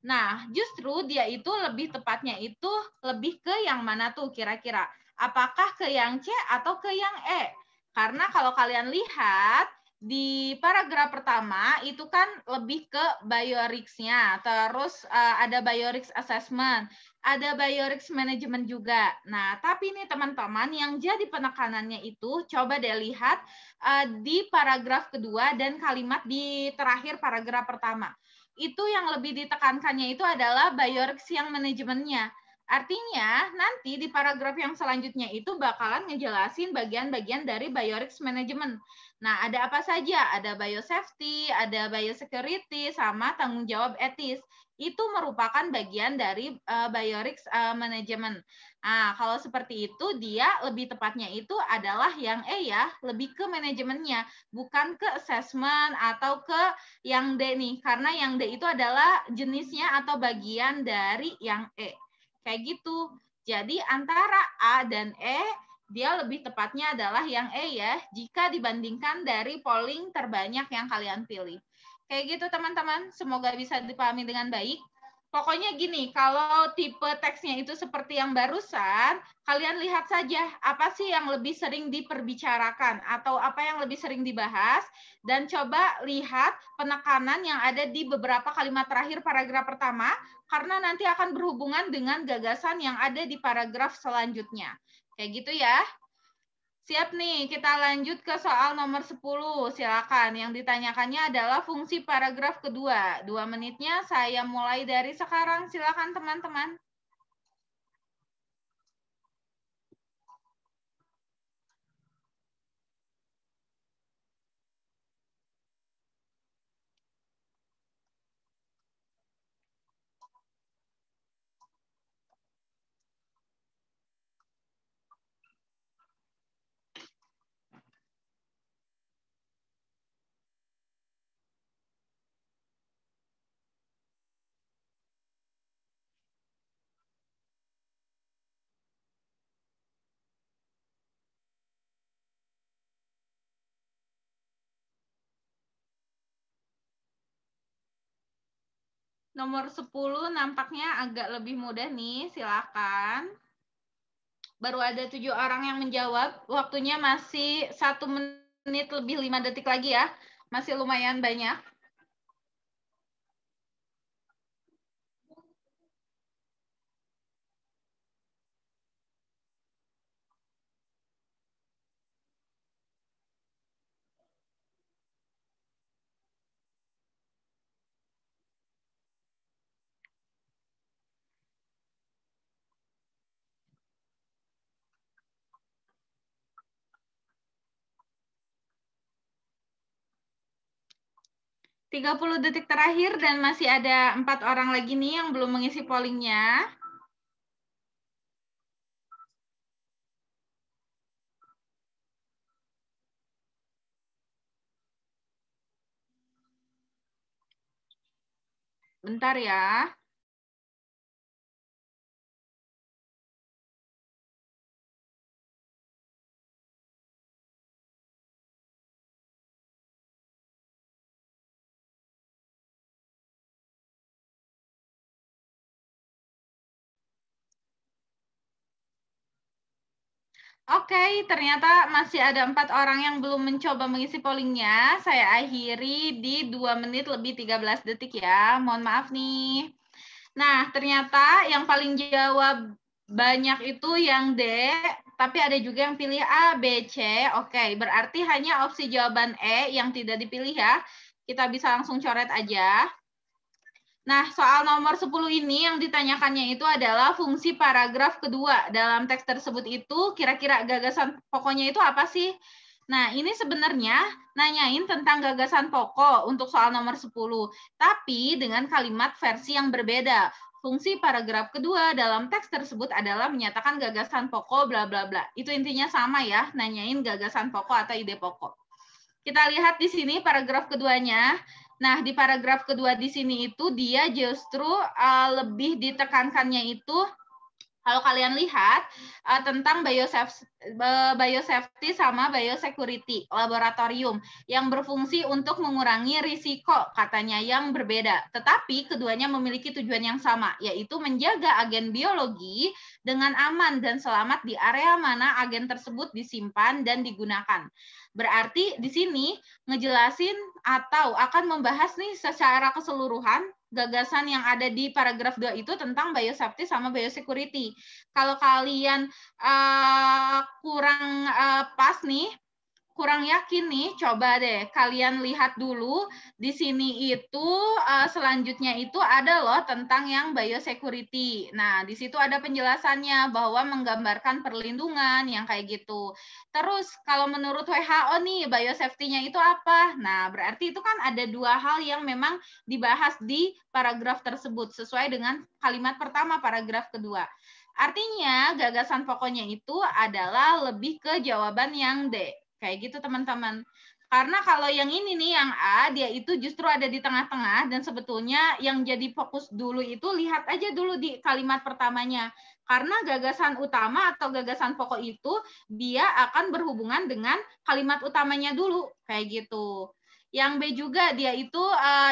Nah, justru dia itu lebih tepatnya itu lebih ke yang mana tuh kira-kira? Apakah ke yang C atau ke yang E? Karena kalau kalian lihat di paragraf pertama itu kan lebih ke biorix-nya, terus ada biorix assessment, ada biorix management juga. Nah, tapi nih teman-teman yang jadi penekanannya itu coba deh lihat di paragraf kedua dan kalimat di terakhir paragraf pertama. Itu yang lebih ditekankannya itu adalah biorix yang manajemennya. Artinya, nanti di paragraf yang selanjutnya itu bakalan ngejelasin bagian-bagian dari biorix management. Nah, ada apa saja? Ada biosafety, ada biosecurity, sama tanggung jawab etis. Itu merupakan bagian dari biorix management. Nah, kalau seperti itu, dia lebih tepatnya itu adalah yang E ya, lebih ke manajemennya, bukan ke assessment atau ke yang D nih. Karena yang D itu adalah jenisnya atau bagian dari yang E. Kayak gitu. Jadi antara A dan E, dia lebih tepatnya adalah yang E ya, jika dibandingkan dari polling terbanyak yang kalian pilih. Kayak gitu teman-teman, semoga bisa dipahami dengan baik. Pokoknya gini, kalau tipe teksnya itu seperti yang barusan, kalian lihat saja apa sih yang lebih sering diperbicarakan atau apa yang lebih sering dibahas, dan coba lihat penekanan yang ada di beberapa kalimat terakhir paragraf pertama, karena nanti akan berhubungan dengan gagasan yang ada di paragraf selanjutnya. Kayak gitu ya. Siap nih, kita lanjut ke soal nomor 10. Silakan. Yang ditanyakannya adalah fungsi paragraf kedua. 2 menitnya saya mulai dari sekarang. Silakan teman-teman. Nomor 10 nampaknya agak lebih mudah nih, silakan. Baru ada 7 orang yang menjawab, waktunya masih 1 menit lebih 5 detik lagi ya, masih lumayan banyak. 30 detik terakhir dan masih ada 4 orang lagi nih yang belum mengisi pollingnya. Bentar ya. Oke, ternyata masih ada 4 orang yang belum mencoba mengisi pollingnya. Saya akhiri di 2 menit lebih 13 detik ya. Mohon maaf nih. Nah, ternyata yang paling jawab banyak itu yang D, tapi ada juga yang pilih A, B, C. Oke, berarti hanya opsi jawaban E yang tidak dipilih ya. Kita bisa langsung coret aja. Nah, soal nomor 10 ini yang ditanyakannya itu adalah fungsi paragraf kedua. Dalam teks tersebut itu kira-kira gagasan pokoknya itu apa sih? Nah, ini sebenarnya nanyain tentang gagasan pokok untuk soal nomor 10, tapi dengan kalimat versi yang berbeda. Fungsi paragraf kedua dalam teks tersebut adalah menyatakan gagasan pokok bla bla bla. Itu intinya sama ya, nanyain gagasan pokok atau ide pokok. Kita lihat di sini paragraf keduanya. Nah, di paragraf kedua di sini itu dia justru lebih ditekankannya itu kalau kalian lihat tentang biosafety sama biosecurity laboratorium yang berfungsi untuk mengurangi risiko katanya yang berbeda. Tetapi keduanya memiliki tujuan yang sama, yaitu menjaga agen biologi dengan aman dan selamat di area mana agen tersebut disimpan dan digunakan. Berarti di sini ngejelasin atau akan membahas nih secara keseluruhan gagasan yang ada di paragraf 2 itu tentang biosafety sama biosecurity. Kalau kalian kurang pas nih, kurang yakin nih, coba deh kalian lihat dulu di sini itu selanjutnya itu ada loh tentang yang biosecurity. Nah, di situ ada penjelasannya bahwa menggambarkan perlindungan yang kayak gitu. Terus kalau menurut WHO nih biosafety-nya itu apa? Nah, berarti itu kan ada dua hal yang memang dibahas di paragraf tersebut sesuai dengan kalimat pertama paragraf kedua. Artinya gagasan pokoknya itu adalah lebih ke jawaban yang D. Kayak gitu teman-teman. Karena kalau yang ini nih, yang A, dia itu justru ada di tengah-tengah dan sebetulnya yang jadi fokus dulu itu lihat aja dulu di kalimat pertamanya. Karena gagasan utama atau gagasan pokok itu dia akan berhubungan dengan kalimat utamanya dulu. Kayak gitu. Yang B juga dia itu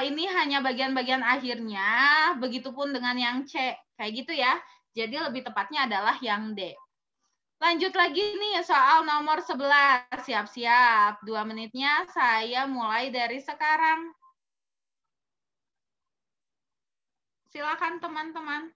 ini hanya bagian-bagian akhirnya, begitupun dengan yang C. Kayak gitu ya. Jadi lebih tepatnya adalah yang D. Lanjut lagi nih soal nomor 11. Siap-siap. 2 menitnya saya mulai dari sekarang. Silakan teman-teman.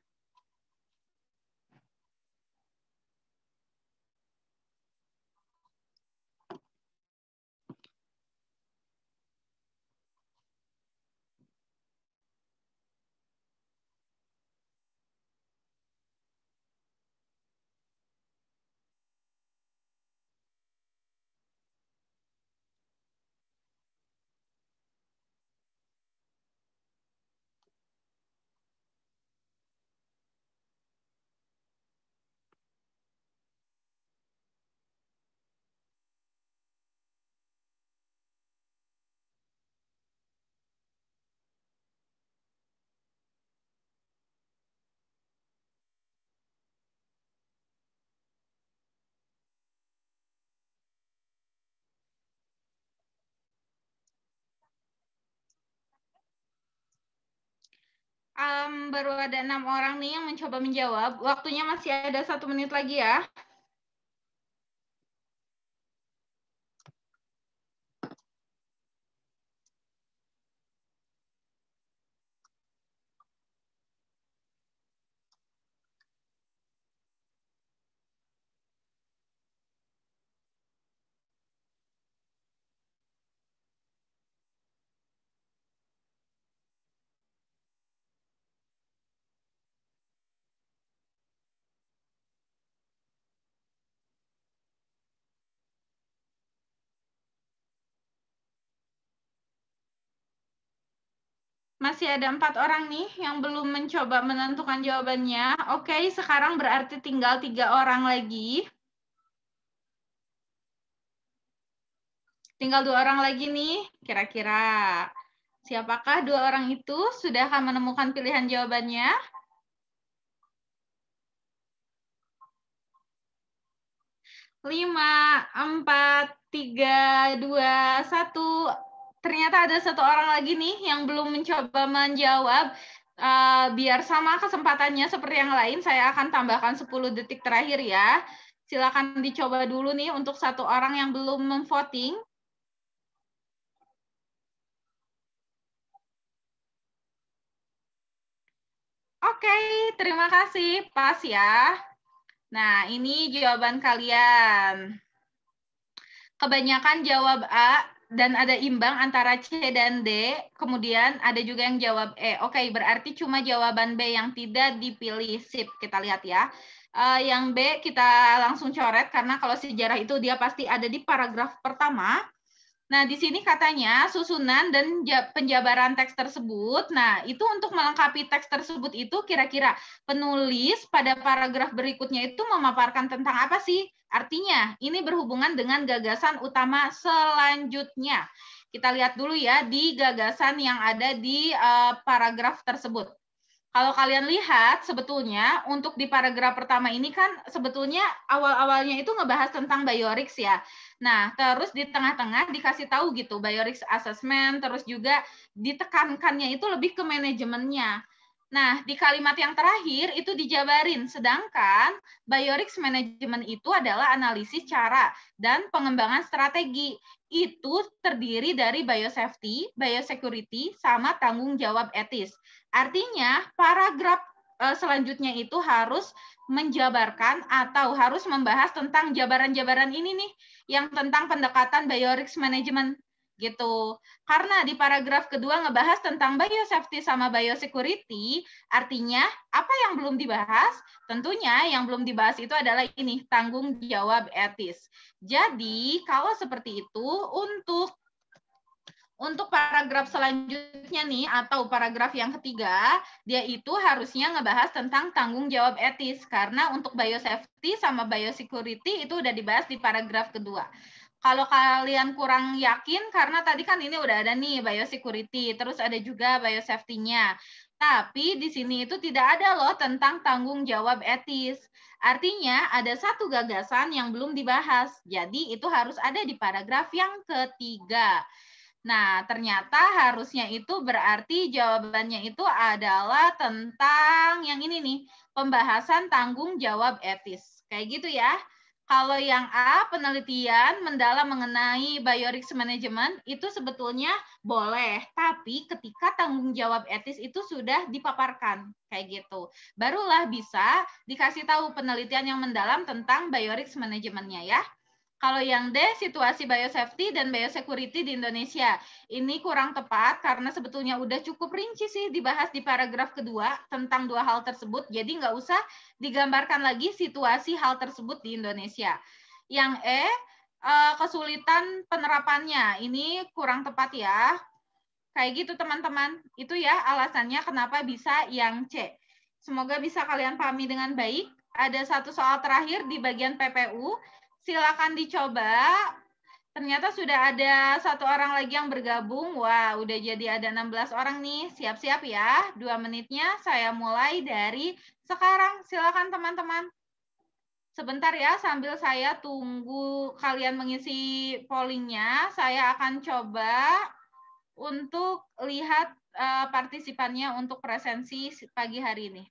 Baru ada 6 orang nih yang mencoba menjawab. Waktunya masih ada 1 menit lagi ya. Masih ada 4 orang nih yang belum mencoba menentukan jawabannya. Oke, sekarang berarti tinggal 3 orang lagi. Tinggal 2 orang lagi nih, kira-kira siapakah 2 orang itu? Sudahkah menemukan pilihan jawabannya? 5, 4, 3, 2, 1. Ternyata ada 1 orang lagi nih yang belum mencoba menjawab. Biar sama kesempatannya seperti yang lain, saya akan tambahkan 10 detik terakhir ya. Silakan dicoba dulu nih untuk 1 orang yang belum memvoting. Oke, terima kasih. Pas ya. Nah, ini jawaban kalian. Kebanyakan jawab A dan ada imbang antara C dan D, kemudian ada juga yang jawab E. Oke, berarti cuma jawaban B yang tidak dipilih. Sip, kita lihat ya. Yang B kita langsung coret, karena kalau sejarah itu dia pasti ada di paragraf pertama. Nah, di sini katanya susunan dan penjabaran teks tersebut. Nah, itu untuk melengkapi teks tersebut itu kira-kira penulis pada paragraf berikutnya itu memaparkan tentang apa sih? Artinya, ini berhubungan dengan gagasan utama selanjutnya. Kita lihat dulu ya di gagasan yang ada di paragraf tersebut. Kalau kalian lihat, sebetulnya untuk di paragraf pertama ini kan sebetulnya awal-awalnya itu ngebahas tentang Biorix ya. Nah, terus di tengah-tengah dikasih tahu gitu, Biorix assessment, terus juga ditekankannya itu lebih ke manajemennya. Nah, di kalimat yang terakhir itu dijabarin, sedangkan Biorix Management itu adalah analisis cara dan pengembangan strategi. Itu terdiri dari biosafety, biosecurity, sama tanggung jawab etis. Artinya, paragraf selanjutnya itu harus menjabarkan atau harus membahas tentang jabaran-jabaran ini nih, yang tentang pendekatan Biorix Management gitu. Karena di paragraf kedua ngebahas tentang biosafety sama biosecurity, artinya apa yang belum dibahas? Tentunya yang belum dibahas itu adalah ini, tanggung jawab etis. Jadi, kalau seperti itu untuk paragraf selanjutnya nih, atau paragraf yang ketiga, dia itu harusnya ngebahas tentang tanggung jawab etis. Karena untuk biosafety sama biosecurity itu udah dibahas di paragraf kedua. Kalau kalian kurang yakin, karena tadi kan ini udah ada nih biosecurity, terus ada juga biosafety-nya. Tapi di sini itu tidak ada loh tentang tanggung jawab etis. Artinya ada satu gagasan yang belum dibahas. Jadi itu harus ada di paragraf yang ketiga. Nah, ternyata harusnya itu berarti jawabannya itu adalah tentang yang ini nih, pembahasan tanggung jawab etis. Kayak gitu ya. Kalau yang A, penelitian mendalam mengenai Biorix Management, itu sebetulnya boleh. Tapi ketika tanggung jawab etis itu sudah dipaparkan. Kayak gitu. Barulah bisa dikasih tahu penelitian yang mendalam tentang Biorix Management-nya ya. Kalau yang D, situasi biosafety dan biosecurity di Indonesia. Ini kurang tepat karena sebetulnya udah cukup rinci sih dibahas di paragraf kedua tentang dua hal tersebut. Jadi nggak usah digambarkan lagi situasi hal tersebut di Indonesia. Yang E, kesulitan penerapannya. Ini kurang tepat ya. Kayak gitu teman-teman. Itu ya alasannya kenapa bisa yang C. Semoga bisa kalian pahami dengan baik. Ada satu soal terakhir di bagian PPU. Silakan dicoba. Ternyata sudah ada satu orang lagi yang bergabung. Wah, udah jadi ada 16 orang nih. Siap-siap ya. 2 menitnya saya mulai dari sekarang. Silakan teman-teman. Sebentar ya, sambil saya tunggu kalian mengisi pollingnya, saya akan coba untuk lihat partisipannya untuk presensi pagi hari ini?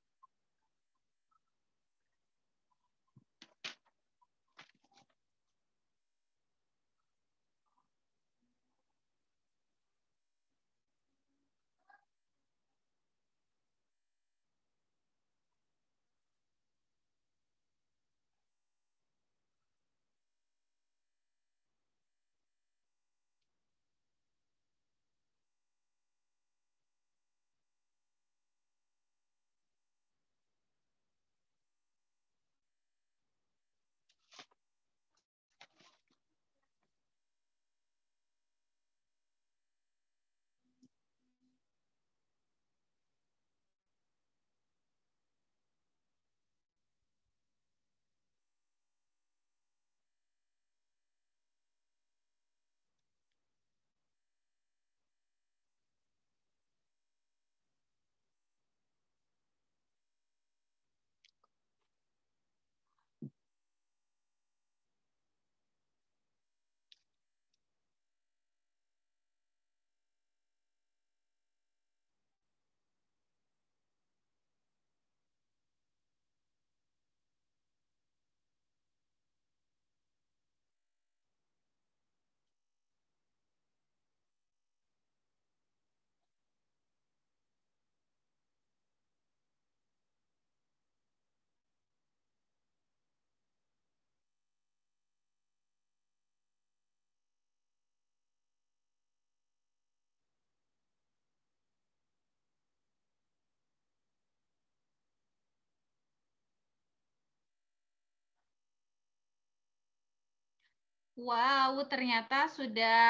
Wow, ternyata sudah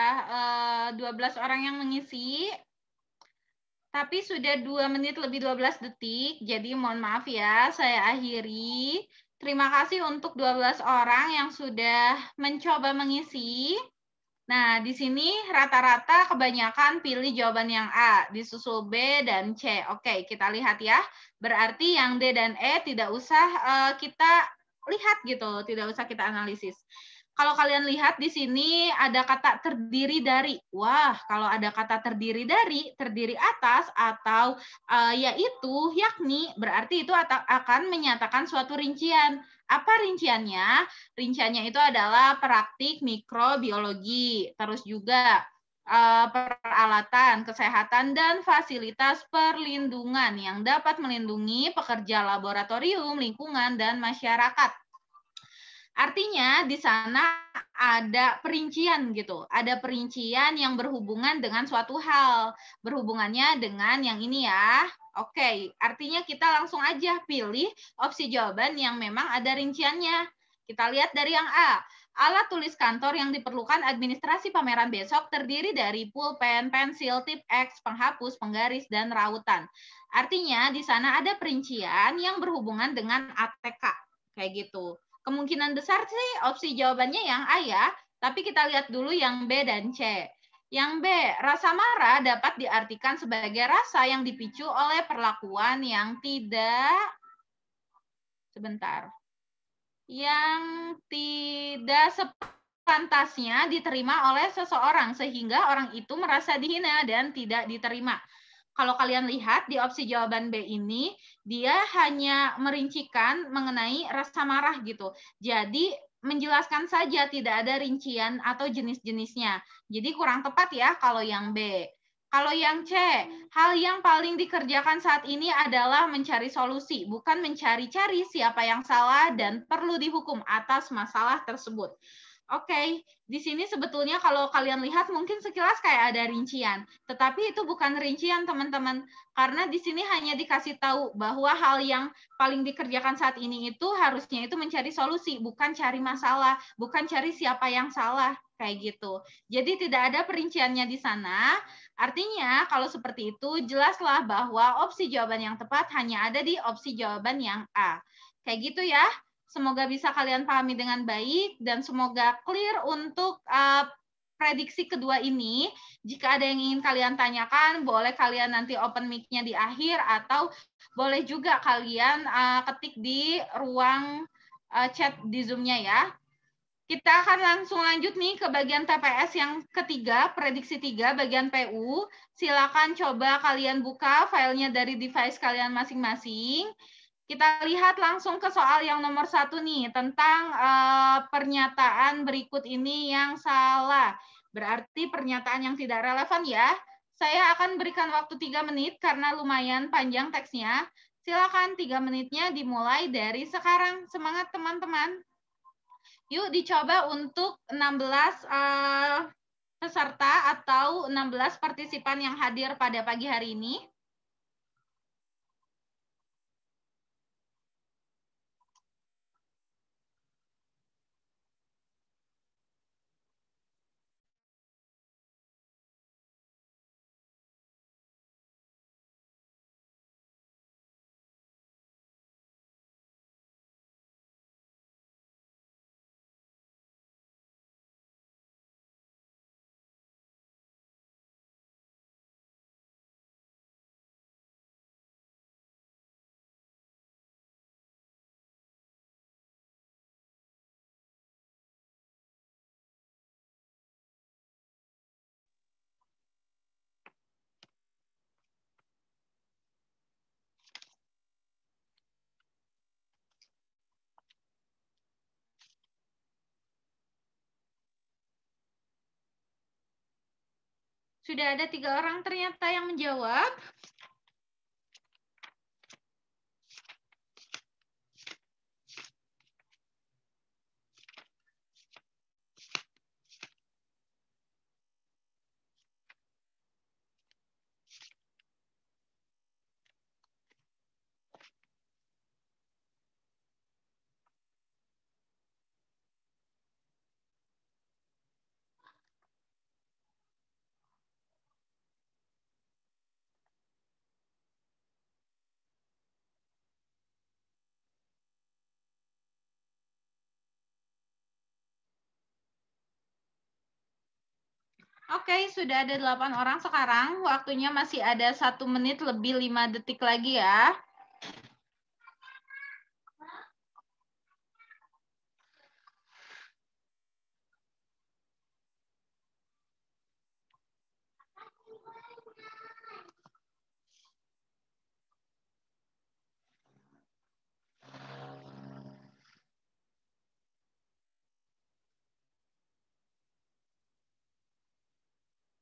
12 orang yang mengisi, tapi sudah 2 menit lebih 12 detik, jadi mohon maaf ya, saya akhiri. Terima kasih untuk 12 orang yang sudah mencoba mengisi. Nah, di sini rata-rata kebanyakan pilih jawaban yang A, disusul B dan C. Oke, kita lihat ya. Berarti yang D dan E tidak usah kita lihat gitu, tidak usah kita analisis. Kalau kalian lihat di sini ada kata terdiri dari. Wah, kalau ada kata terdiri dari, terdiri atas atau yaitu, yakni, berarti itu akan menyatakan suatu rincian. Apa rinciannya? Rinciannya itu adalah praktik mikrobiologi, terus juga peralatan, kesehatan, dan fasilitas perlindungan yang dapat melindungi pekerja laboratorium, lingkungan, dan masyarakat. Artinya di sana ada perincian gitu, ada perincian yang berhubungan dengan suatu hal, berhubungannya dengan yang ini ya. Oke, artinya kita langsung aja pilih opsi jawaban yang memang ada rinciannya. Kita lihat dari yang A. Alat tulis kantor yang diperlukan administrasi pameran besok terdiri dari pulpen, pensil, tip X, penghapus, penggaris, dan rautan. Artinya di sana ada perincian yang berhubungan dengan ATK, kayak gitu. Kemungkinan besar sih opsi jawabannya yang A ya, tapi kita lihat dulu yang B dan C. Yang B, rasa marah dapat diartikan sebagai rasa yang dipicu oleh perlakuan yang tidak sepantasnya diterima oleh seseorang sehingga orang itu merasa dihina dan tidak diterima. Kalau kalian lihat di opsi jawaban B ini, dia hanya merincikan mengenai rasa marah gitu. Jadi menjelaskan saja, tidak ada rincian atau jenis-jenisnya. Jadi kurang tepat ya kalau yang B. Kalau yang C, hal yang paling dikerjakan saat ini adalah mencari solusi, bukan mencari-cari siapa yang salah dan perlu dihukum atas masalah tersebut. Oke, di sini sebetulnya kalau kalian lihat mungkin sekilas kayak ada rincian, tetapi itu bukan rincian teman-teman, karena di sini hanya dikasih tahu bahwa hal yang paling dikerjakan saat ini itu harusnya itu mencari solusi, bukan cari masalah, bukan cari siapa yang salah, kayak gitu. Jadi tidak ada perinciannya di sana, artinya kalau seperti itu jelaslah bahwa opsi jawaban yang tepat hanya ada di opsi jawaban yang A. Kayak gitu ya. Semoga bisa kalian pahami dengan baik dan semoga clear untuk prediksi kedua ini. Jika ada yang ingin kalian tanyakan, boleh kalian nanti open mic-nya di akhir atau boleh juga kalian ketik di ruang chat di Zoom-nya ya. Kita akan langsung lanjut nih ke bagian TPS yang ketiga, prediksi 3, bagian PU. Silakan coba kalian buka filenya dari device kalian masing-masing. Kita lihat langsung ke soal yang nomor 1 nih, tentang pernyataan berikut ini yang salah. Berarti pernyataan yang tidak relevan ya. Saya akan berikan waktu 3 menit karena lumayan panjang teksnya. Silakan 3 menitnya dimulai dari sekarang. Semangat teman-teman. Yuk dicoba untuk 16 peserta atau 16 partisipan yang hadir pada pagi hari ini. Sudah ada 3 orang ternyata yang menjawab. Oke, sudah ada 8 orang sekarang. Waktunya masih ada 1 menit lebih 5 detik lagi ya.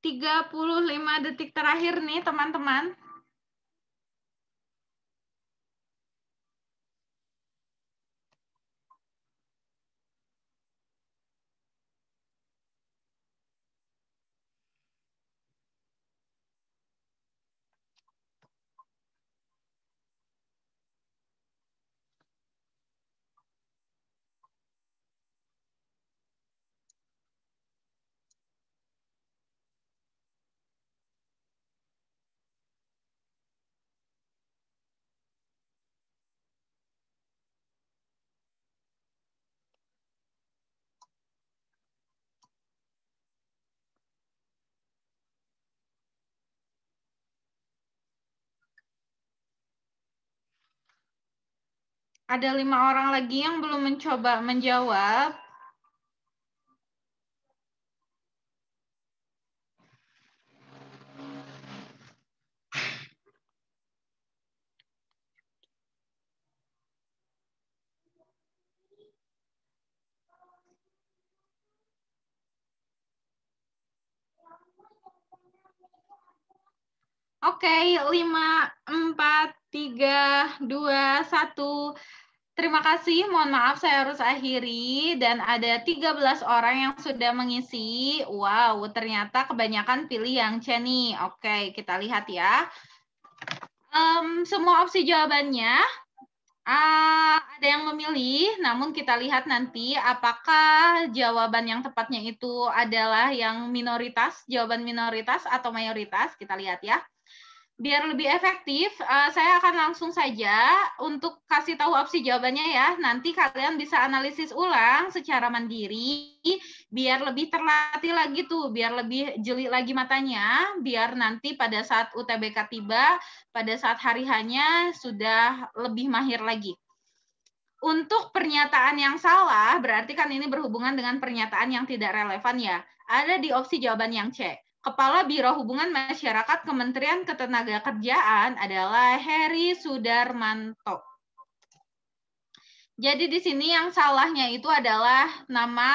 Tiga 35 detik terakhir nih, teman-teman. Ada 5 orang lagi yang belum mencoba menjawab. Oke, 5, 4, 3, 2, 1. Terima kasih, mohon maaf saya harus akhiri. Dan ada 13 orang yang sudah mengisi. Wow, ternyata kebanyakan pilih yang C nih. Oke, kita lihat ya. Semua opsi jawabannya ada yang memilih, namun kita lihat nanti apakah jawaban yang tepatnya itu adalah yang minoritas, jawaban minoritas atau mayoritas. Kita lihat ya. Biar lebih efektif, saya akan langsung saja untuk kasih tahu opsi jawabannya ya. Nanti kalian bisa analisis ulang secara mandiri, biar lebih terlatih lagi tuh, biar lebih jeli lagi matanya, biar nanti pada saat UTBK tiba, pada saat hari hanya sudah lebih mahir lagi. Untuk pernyataan yang salah, berarti kan ini berhubungan dengan pernyataan yang tidak relevan ya. Ada di opsi jawaban yang C. Kepala Biro Hubungan Masyarakat Kementerian Ketenagakerjaan adalah Heri Sudarmanto. Jadi di sini yang salahnya itu adalah nama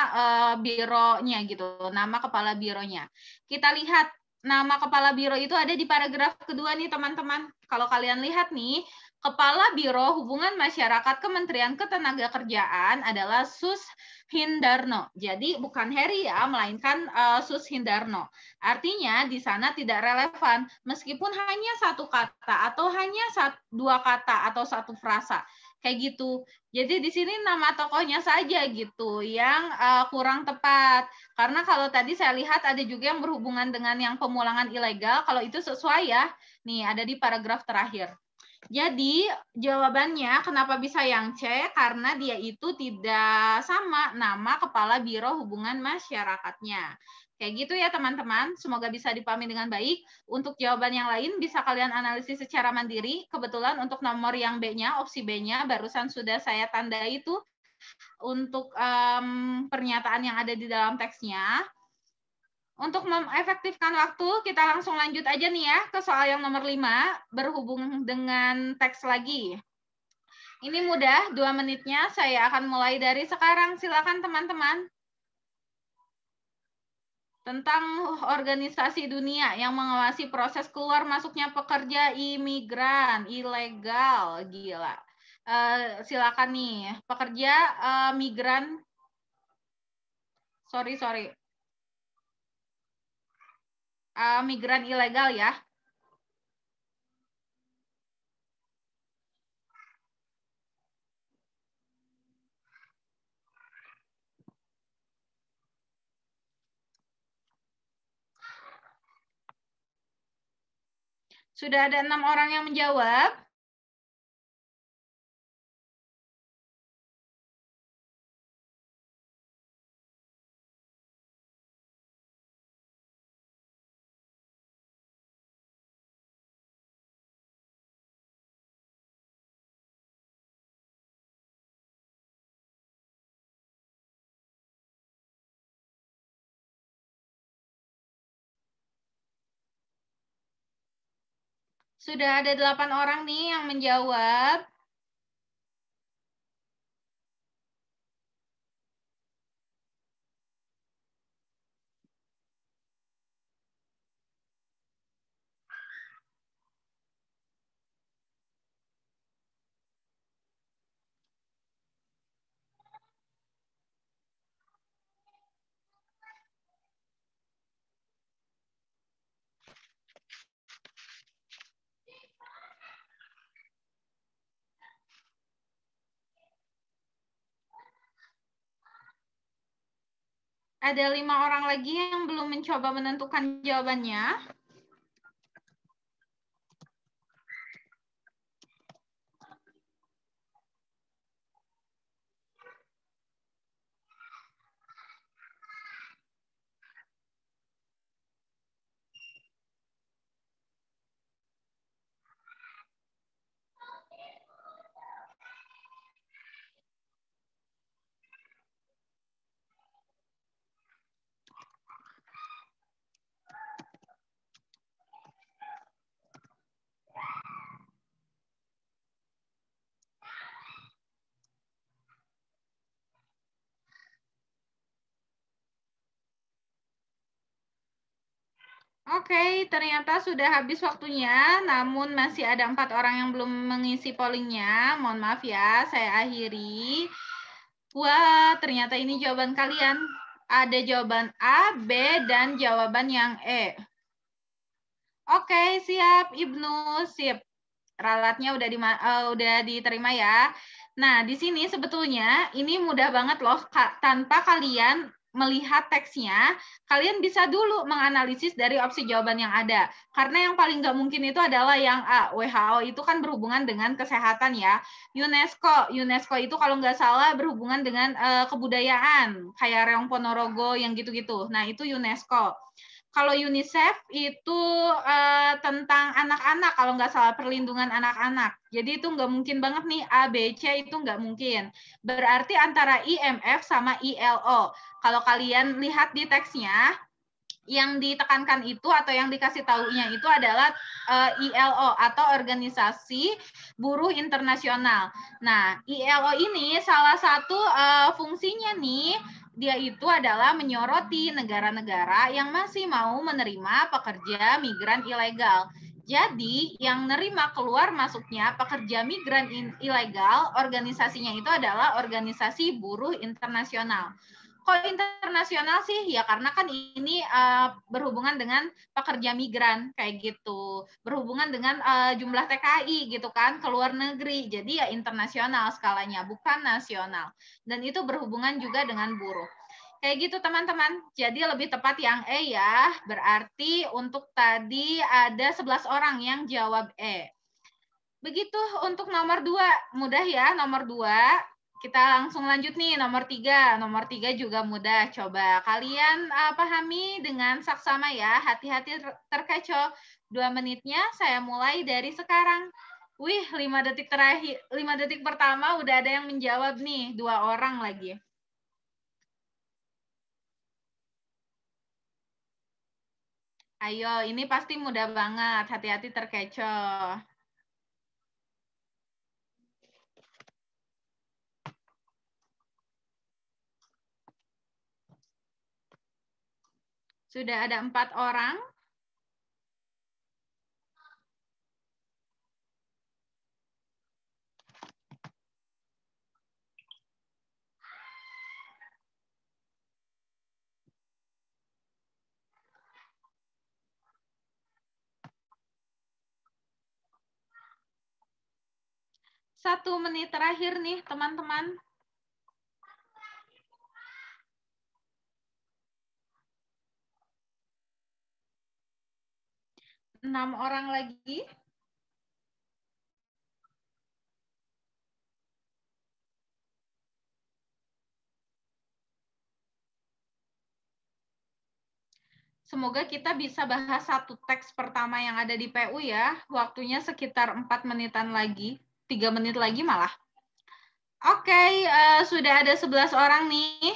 bironya gitu, nama kepala bironya. Kita lihat nama kepala biro itu ada di paragraf kedua nih teman-teman. Kalau kalian lihat nih, Kepala Biro Hubungan Masyarakat Kementerian Ketenagakerjaan adalah Sus Hindarno. Jadi bukan Heri ya, melainkan Sus Hindarno. Artinya di sana tidak relevan, meskipun hanya satu kata atau hanya dua kata atau satu frasa. Kayak gitu. Jadi di sini nama tokohnya saja gitu yang kurang tepat. Karena kalau tadi saya lihat ada juga yang berhubungan dengan yang pemulangan ilegal, kalau itu sesuai ya. Nih ada di paragraf terakhir. Jadi jawabannya kenapa bisa yang C? Karena dia itu tidak sama nama Kepala Biro Hubungan Masyarakatnya. Kayak gitu ya teman-teman, semoga bisa dipahami dengan baik. Untuk jawaban yang lain bisa kalian analisis secara mandiri. Kebetulan untuk nomor yang B-nya, opsi B-nya, barusan sudah saya tandai itu untuk pernyataan yang ada di dalam teksnya. Untuk mengefektifkan waktu, kita langsung lanjut aja nih ya ke soal yang nomor 5, berhubung dengan teks lagi. Ini mudah, 2 menitnya. Saya akan mulai dari sekarang. Silakan teman-teman. Tentang organisasi dunia yang mengawasi proses keluar masuknya pekerja imigran ilegal. Gila. Silakan nih, pekerja migran. Sorry. Migran ilegal ya. Sudah ada 6 orang yang menjawab. Sudah ada 8 orang nih yang menjawab. Ada 5 orang lagi yang belum mencoba menentukan jawabannya. Oke, ternyata sudah habis waktunya, namun masih ada 4 orang yang belum mengisi pollingnya. Mohon maaf ya, saya akhiri. Wah, ternyata ini jawaban kalian. Ada jawaban A, B, dan jawaban yang E. Oke, siap Ibnu, sip. Ralatnya udah diterima ya. Nah, di sini sebetulnya ini mudah banget loh, tanpa kalian melihat teksnya, kalian bisa dulu menganalisis dari opsi jawaban yang ada. Karena yang paling nggak mungkin itu adalah yang A, WHO itu kan berhubungan dengan kesehatan ya. UNESCO itu kalau nggak salah berhubungan dengan kebudayaan, kayak Reong Ponorogo yang gitu-gitu. Nah, itu UNESCO. Kalau UNICEF itu tentang anak-anak, kalau nggak salah, perlindungan anak-anak. Jadi itu nggak mungkin banget nih A, B, C itu nggak mungkin. Berarti antara IMF sama ILO. Kalau kalian lihat di teksnya, yang ditekankan itu atau yang dikasih taunya itu adalah ILO atau Organisasi Buruh Internasional. Nah, ILO ini salah satu fungsinya nih, dia itu adalah menyoroti negara-negara yang masih mau menerima pekerja migran ilegal. Jadi, yang nerima keluar masuknya pekerja migran ilegal, organisasinya itu adalah Organisasi Buruh Internasional. Kok internasional sih? Ya karena kan ini berhubungan dengan pekerja migran kayak gitu. Berhubungan dengan jumlah TKI gitu kan ke luar negeri. Jadi ya internasional skalanya, bukan nasional. Dan itu berhubungan juga dengan buruh. Kayak gitu teman-teman. Jadi lebih tepat yang E ya. Berarti untuk tadi ada 11 orang yang jawab E. Begitu untuk nomor 2. Mudah ya nomor 2. Kita langsung lanjut nih, nomor 3. Nomor 3 juga mudah. Coba kalian pahami dengan saksama ya. Hati-hati terkecoh. 2 menitnya saya mulai dari sekarang. Wih, 5 detik terakhir, 5 detik pertama udah ada yang menjawab nih. 2 orang lagi. Ayo, ini pasti mudah banget. Hati-hati terkecoh. Sudah ada 4 orang. Satu menit terakhir nih, teman-teman. 6 orang lagi. Semoga kita bisa bahas satu teks pertama yang ada di PU ya. Waktunya sekitar 4 menitan lagi. 3 menit lagi malah. Oke, sudah ada 11 orang nih.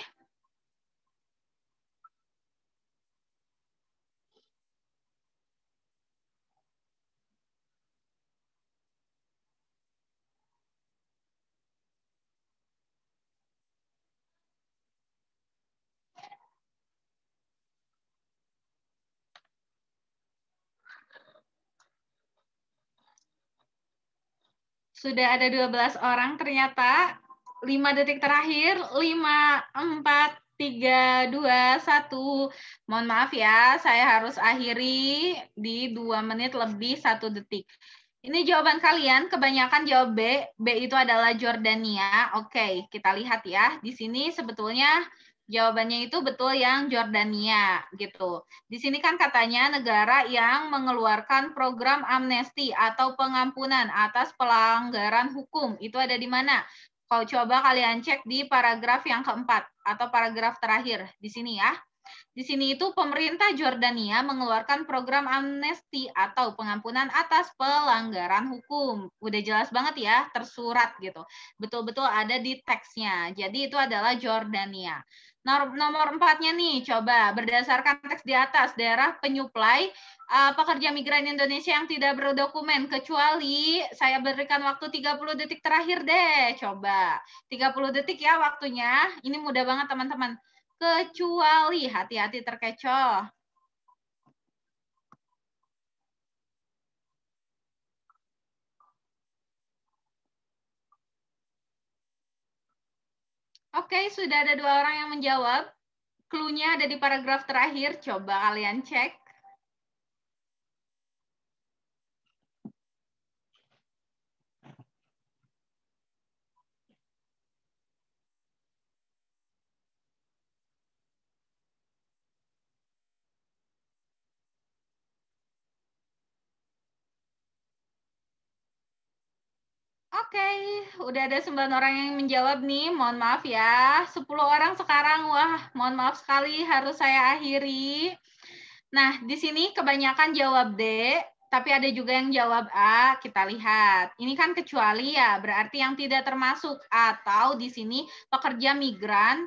Sudah ada 12 orang ternyata. 5 detik terakhir. 5, 4, 3, 2, 1. Mohon maaf ya, saya harus akhiri di 2 menit lebih 1 detik. Ini jawaban kalian, kebanyakan jawab B. B itu adalah Jordania. Oke, kita lihat ya. Di sini sebetulnya jawabannya itu betul yang Jordania gitu. Di sini kan katanya negara yang mengeluarkan program amnesti atau pengampunan atas pelanggaran hukum. Itu ada di mana? Kalau coba kalian cek di paragraf yang keempat atau paragraf terakhir di sini ya. Di sini itu pemerintah Jordania mengeluarkan program amnesti atau pengampunan atas pelanggaran hukum. Udah jelas banget ya, tersurat gitu. Betul-betul ada di teksnya. Jadi itu adalah Jordania. Nomor 4-nya nih, coba berdasarkan teks di atas, daerah penyuplai pekerja migran Indonesia yang tidak berdokumen, kecuali saya berikan waktu 30 detik terakhir deh, coba. 30 detik ya waktunya, ini mudah banget teman-teman. Kecuali, hati-hati terkecoh. Oke, sudah ada 2 orang yang menjawab. Clue-nya ada di paragraf terakhir. Coba kalian cek. Oke, udah ada 9 orang yang menjawab nih. Mohon maaf ya. 10 orang sekarang. Wah, mohon maaf sekali harus saya akhiri. Nah, di sini kebanyakan jawab D, tapi ada juga yang jawab A. Kita lihat. Ini kan kecuali ya, berarti yang tidak termasuk. Atau di sini pekerja migran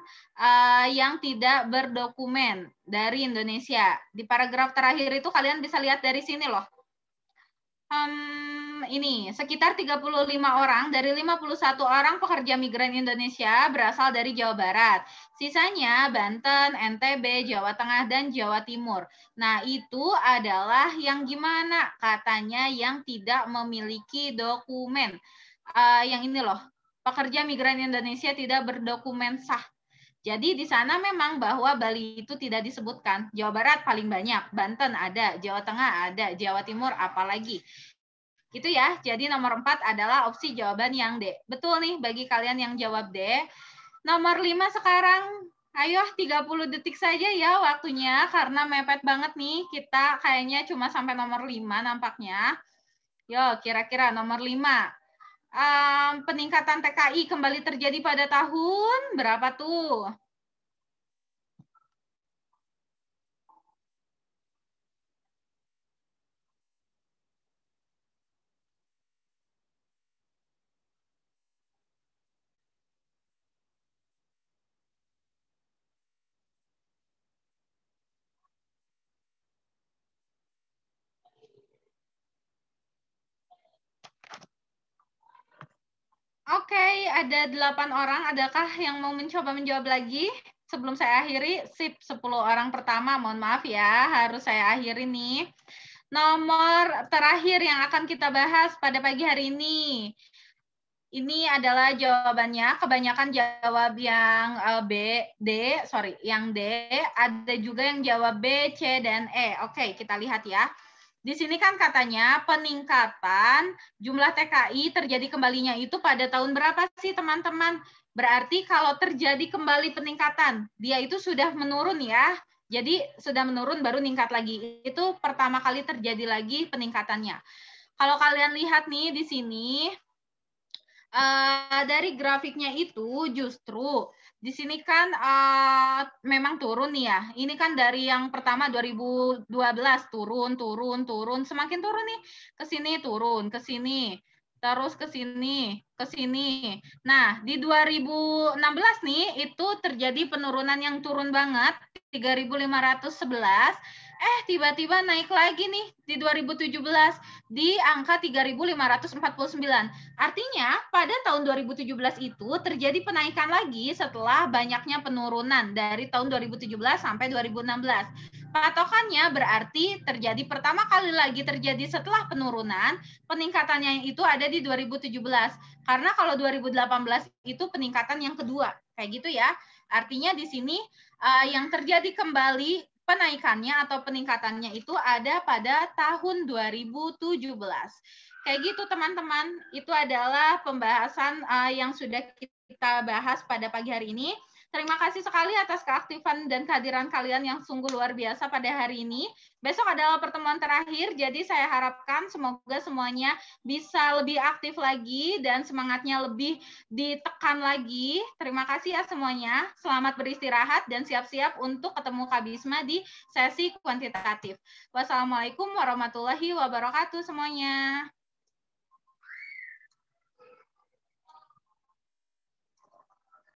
yang tidak berdokumen dari Indonesia. Di paragraf terakhir itu kalian bisa lihat dari sini loh. Ini sekitar 35 orang dari 51 orang pekerja migran Indonesia berasal dari Jawa Barat. Sisanya Banten, NTB, Jawa Tengah, dan Jawa Timur. Nah, itu adalah yang gimana? Katanya yang tidak memiliki dokumen. Yang ini loh, pekerja migran Indonesia tidak berdokumen sah. Jadi di sana memang bahwa Bali itu tidak disebutkan. Jawa Barat paling banyak, Banten ada, Jawa Tengah ada, Jawa Timur apalagi. Gitu ya. Jadi nomor 4 adalah opsi jawaban yang D. Betul nih bagi kalian yang jawab D. Nomor 5 sekarang. Ayo 30 detik saja ya waktunya karena mepet banget nih. Kita kayaknya cuma sampai nomor 5 nampaknya. Yo, kira-kira nomor 5. Peningkatan TKI kembali terjadi pada tahun berapa tuh? Oke, ada 8 orang. Adakah yang mau mencoba menjawab lagi? Sebelum saya akhiri, sip 10 orang pertama. Mohon maaf ya, harus saya akhiri nih. Nomor terakhir yang akan kita bahas pada pagi hari ini. Ini adalah jawabannya. Kebanyakan jawab yang yang D. Ada juga yang jawab B, C, dan E. Oke, kita lihat ya. Di sini kan katanya peningkatan jumlah TKI terjadi kembalinya itu pada tahun berapa sih teman-teman? Berarti kalau terjadi kembali peningkatan, dia itu sudah menurun ya. Jadi sudah menurun baru meningkat lagi. Itu pertama kali terjadi lagi peningkatannya. Kalau kalian lihat nih di sini, dari grafiknya itu justru di sini kan memang turun nih ya. Ini kan dari yang pertama 2012 turun, semakin turun nih. Ke sini turun, ke sini, terus ke sini, ke sini. Nah, di 2016 nih itu terjadi penurunan yang turun banget, 3.511. Tiba-tiba naik lagi nih di 2017 di angka 3.549. Artinya pada tahun 2017 itu terjadi penaikan lagi setelah banyaknya penurunan dari tahun 2017 sampai 2016. Patokannya berarti terjadi pertama kali lagi terjadi setelah penurunan, peningkatannya itu ada di 2017. Karena kalau 2018 itu peningkatan yang kedua. Kayak gitu ya. Artinya di sini yang terjadi kembali penaikannya atau peningkatannya itu ada pada tahun 2017. Kayak gitu teman-teman, itu adalah pembahasan yang sudah kita bahas pada pagi hari ini. Terima kasih sekali atas keaktifan dan kehadiran kalian yang sungguh luar biasa pada hari ini. Besok adalah pertemuan terakhir, jadi saya harapkan semoga semuanya bisa lebih aktif lagi dan semangatnya lebih ditekan lagi. Terima kasih ya semuanya. Selamat beristirahat dan siap-siap untuk ketemu Kak Bisma di sesi kuantitatif. Wassalamualaikum warahmatullahi wabarakatuh semuanya.